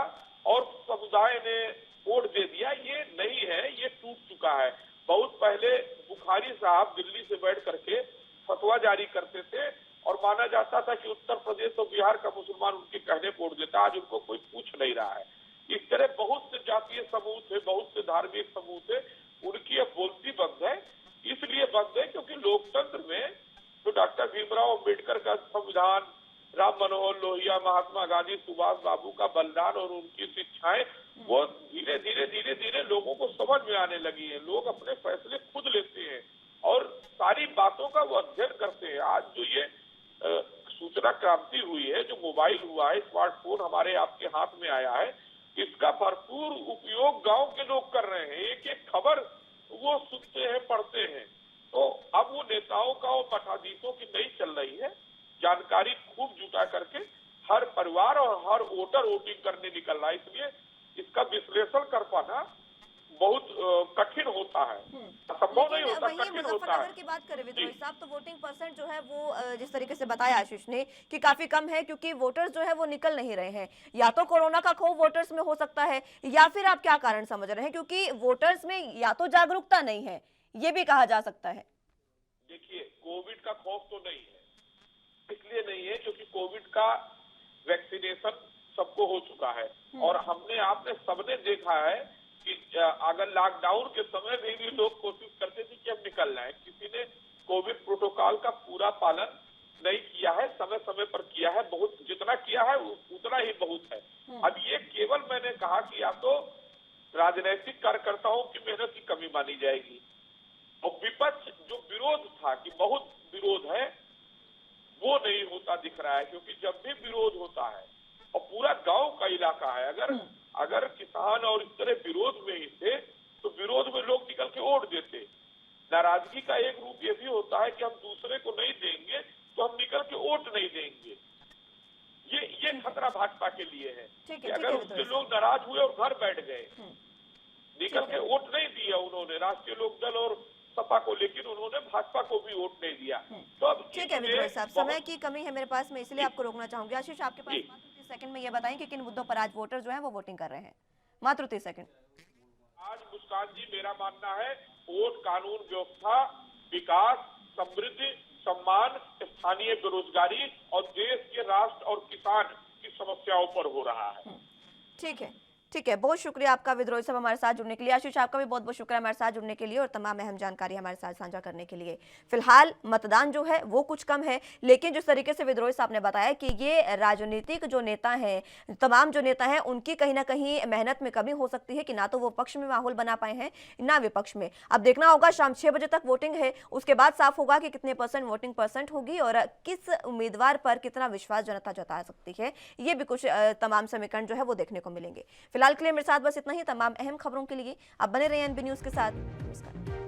और समुदाय ने वोट दे दिया, ये नहीं है, ये टूट चुका है। बहुत पहले बुखारी साहब दिल्ली से बैठ करके फतवा जारी करते थे और माना जाता था कि उत्तर प्रदेश और बिहार का मुसलमान उनके कहने वोट देता। आज उनको कोई पूछ नहीं रहा है। इस तरह बहुत से जातीय समूह थे, बहुत से धार्मिक समूह थे, उनकी अब बोलती बंद है। इसलिए बंद है क्योंकि लोकतंत्र में जो डॉक्टर भीमराव अम्बेडकर का संविधान, राम मनोहर लोहिया, महात्मा गांधी, सुभाष बाबू का बलिदान और उनकी शिक्षाएं, वो धीरे धीरे लोगों को समझ में आने लगी है। लोग अपने फैसले खुद लेते हैं और सारी बातों का वो अध्ययन करते हैं। आज जो ये सूचना क्रांति हुई है, जो मोबाइल हुआ है, स्मार्टफोन हमारे आपके हाथ में आया है, इसका भरपूर उपयोग गांव के लोग कर रहे हैं। एक एक खबर वो सुनते हैं, पढ़ते हैं। तो अब वो नेताओं का और मठाधीशों की नहीं चल रही है। जानकारी खूब जुटा करके हर परिवार और हर वोटर वोटिंग करने निकल रहा है। इसलिए इसका विश्लेषण कर पाना बहुत कठिन होता है, संभव नहीं होता, वहीं कठिन होता मुजफ्फरनगर है। की बात करें विद्रोही साहब, तो वोटिंग परसेंट जो है वो जिस तरीके से बताया आशीष ने कि काफी कम है, क्योंकि वोटर्स जो है वो निकल नहीं रहे हैं। या तो कोरोना का खौफ वोटर्स में हो सकता है, या फिर आप क्या कारण समझ रहे हैं, क्योंकि वोटर्स में या तो जागरूकता नहीं है, ये भी कहा जा सकता है। देखिए, कोविड का खौफ तो नहीं है, इसलिए नहीं है क्योंकि कोविड का वैक्सीनेशन सबको हो चुका है और हमने आपने सबने देखा है कि अगर लॉकडाउन के समय में भी लोग कोशिश करते थे कि हम निकल जाए, किसी ने कोविड प्रोटोकॉल का पूरा पालन नहीं किया है, समय समय पर किया है। बहुत जितना किया है उतना ही बहुत है। अब ये केवल मैंने कहा कि या तो राजनीतिक कार्यकर्ताओं की मेहनत की कमी मानी जाएगी और विपक्ष जो विरोध था कि बहुत विरोध है, वो नहीं होता दिख रहा है। क्योंकि जब भी विरोध होता है और पूरा गांव का इलाका है, अगर किसान और इस तरह विरोध में ही थे तो विरोध में लोग निकल के वोट देते। नाराजगी का एक रूप ये भी होता है कि हम दूसरे को नहीं देंगे तो हम निकल के वोट नहीं देंगे। ये खतरा भाजपा के लिए है कि अगर उससे लोग नाराज हुए और घर बैठ गए, निकल के वोट नहीं दिया उन्होंने राष्ट्रीय लोक दल और सपा को, लेकिन उन्होंने भाजपा को भी वोट नहीं दिया। तो अब ठीक है विद्रोही साहब, समय की कमी है मेरे पास में, इसलिए आपको रोकना चाहूंगी। आशीष, आपके पास मात्र 30 सेकंड में ये बताएं कि किन मुद्दों पर आज वोटर जो है वो वोटिंग कर रहे हैं। मात्र 30 सेकंड। आज मुस्कान जी, मेरा मानना है वोट कानून व्यवस्था, विकास, समृद्धि, सम्मान, स्थानीय बेरोजगारी और देश के राष्ट्र और किसान की समस्याओं पर हो रहा है। ठीक है, बहुत शुक्रिया आपका विद्रोही साहब हमारे साथ जुड़ने के लिए। आशीष, आपका भी बहुत बहुत शुक्रिया हमारे साथ जुड़ने के लिए और तमाम अहम जानकारी हमारे साथ साझा करने के लिए। फिलहाल मतदान जो है वो कुछ कम है, लेकिन जिस तरीके से विद्रोही साहब ने बताया कि ये राजनीतिक जो नेता हैं, तमाम जो नेता हैं, उनकी कहीं ना कहीं मेहनत में कमी हो सकती है कि ना तो वो पक्ष में माहौल बना पाए हैं ना विपक्ष में। अब देखना होगा, शाम 6 बजे तक वोटिंग है, उसके बाद साफ होगा कि कितने % वोटिंग % होगी और किस उम्मीदवार पर कितना विश्वास जनता जता सकती है। ये भी कुछ तमाम समीकरण जो है वो देखने को मिलेंगे। फिलहाल के लिए मेरे साथ बस इतना ही। तमाम अहम खबरों के लिए आप बने रहिए एनबी न्यूज के साथ। नमस्कार।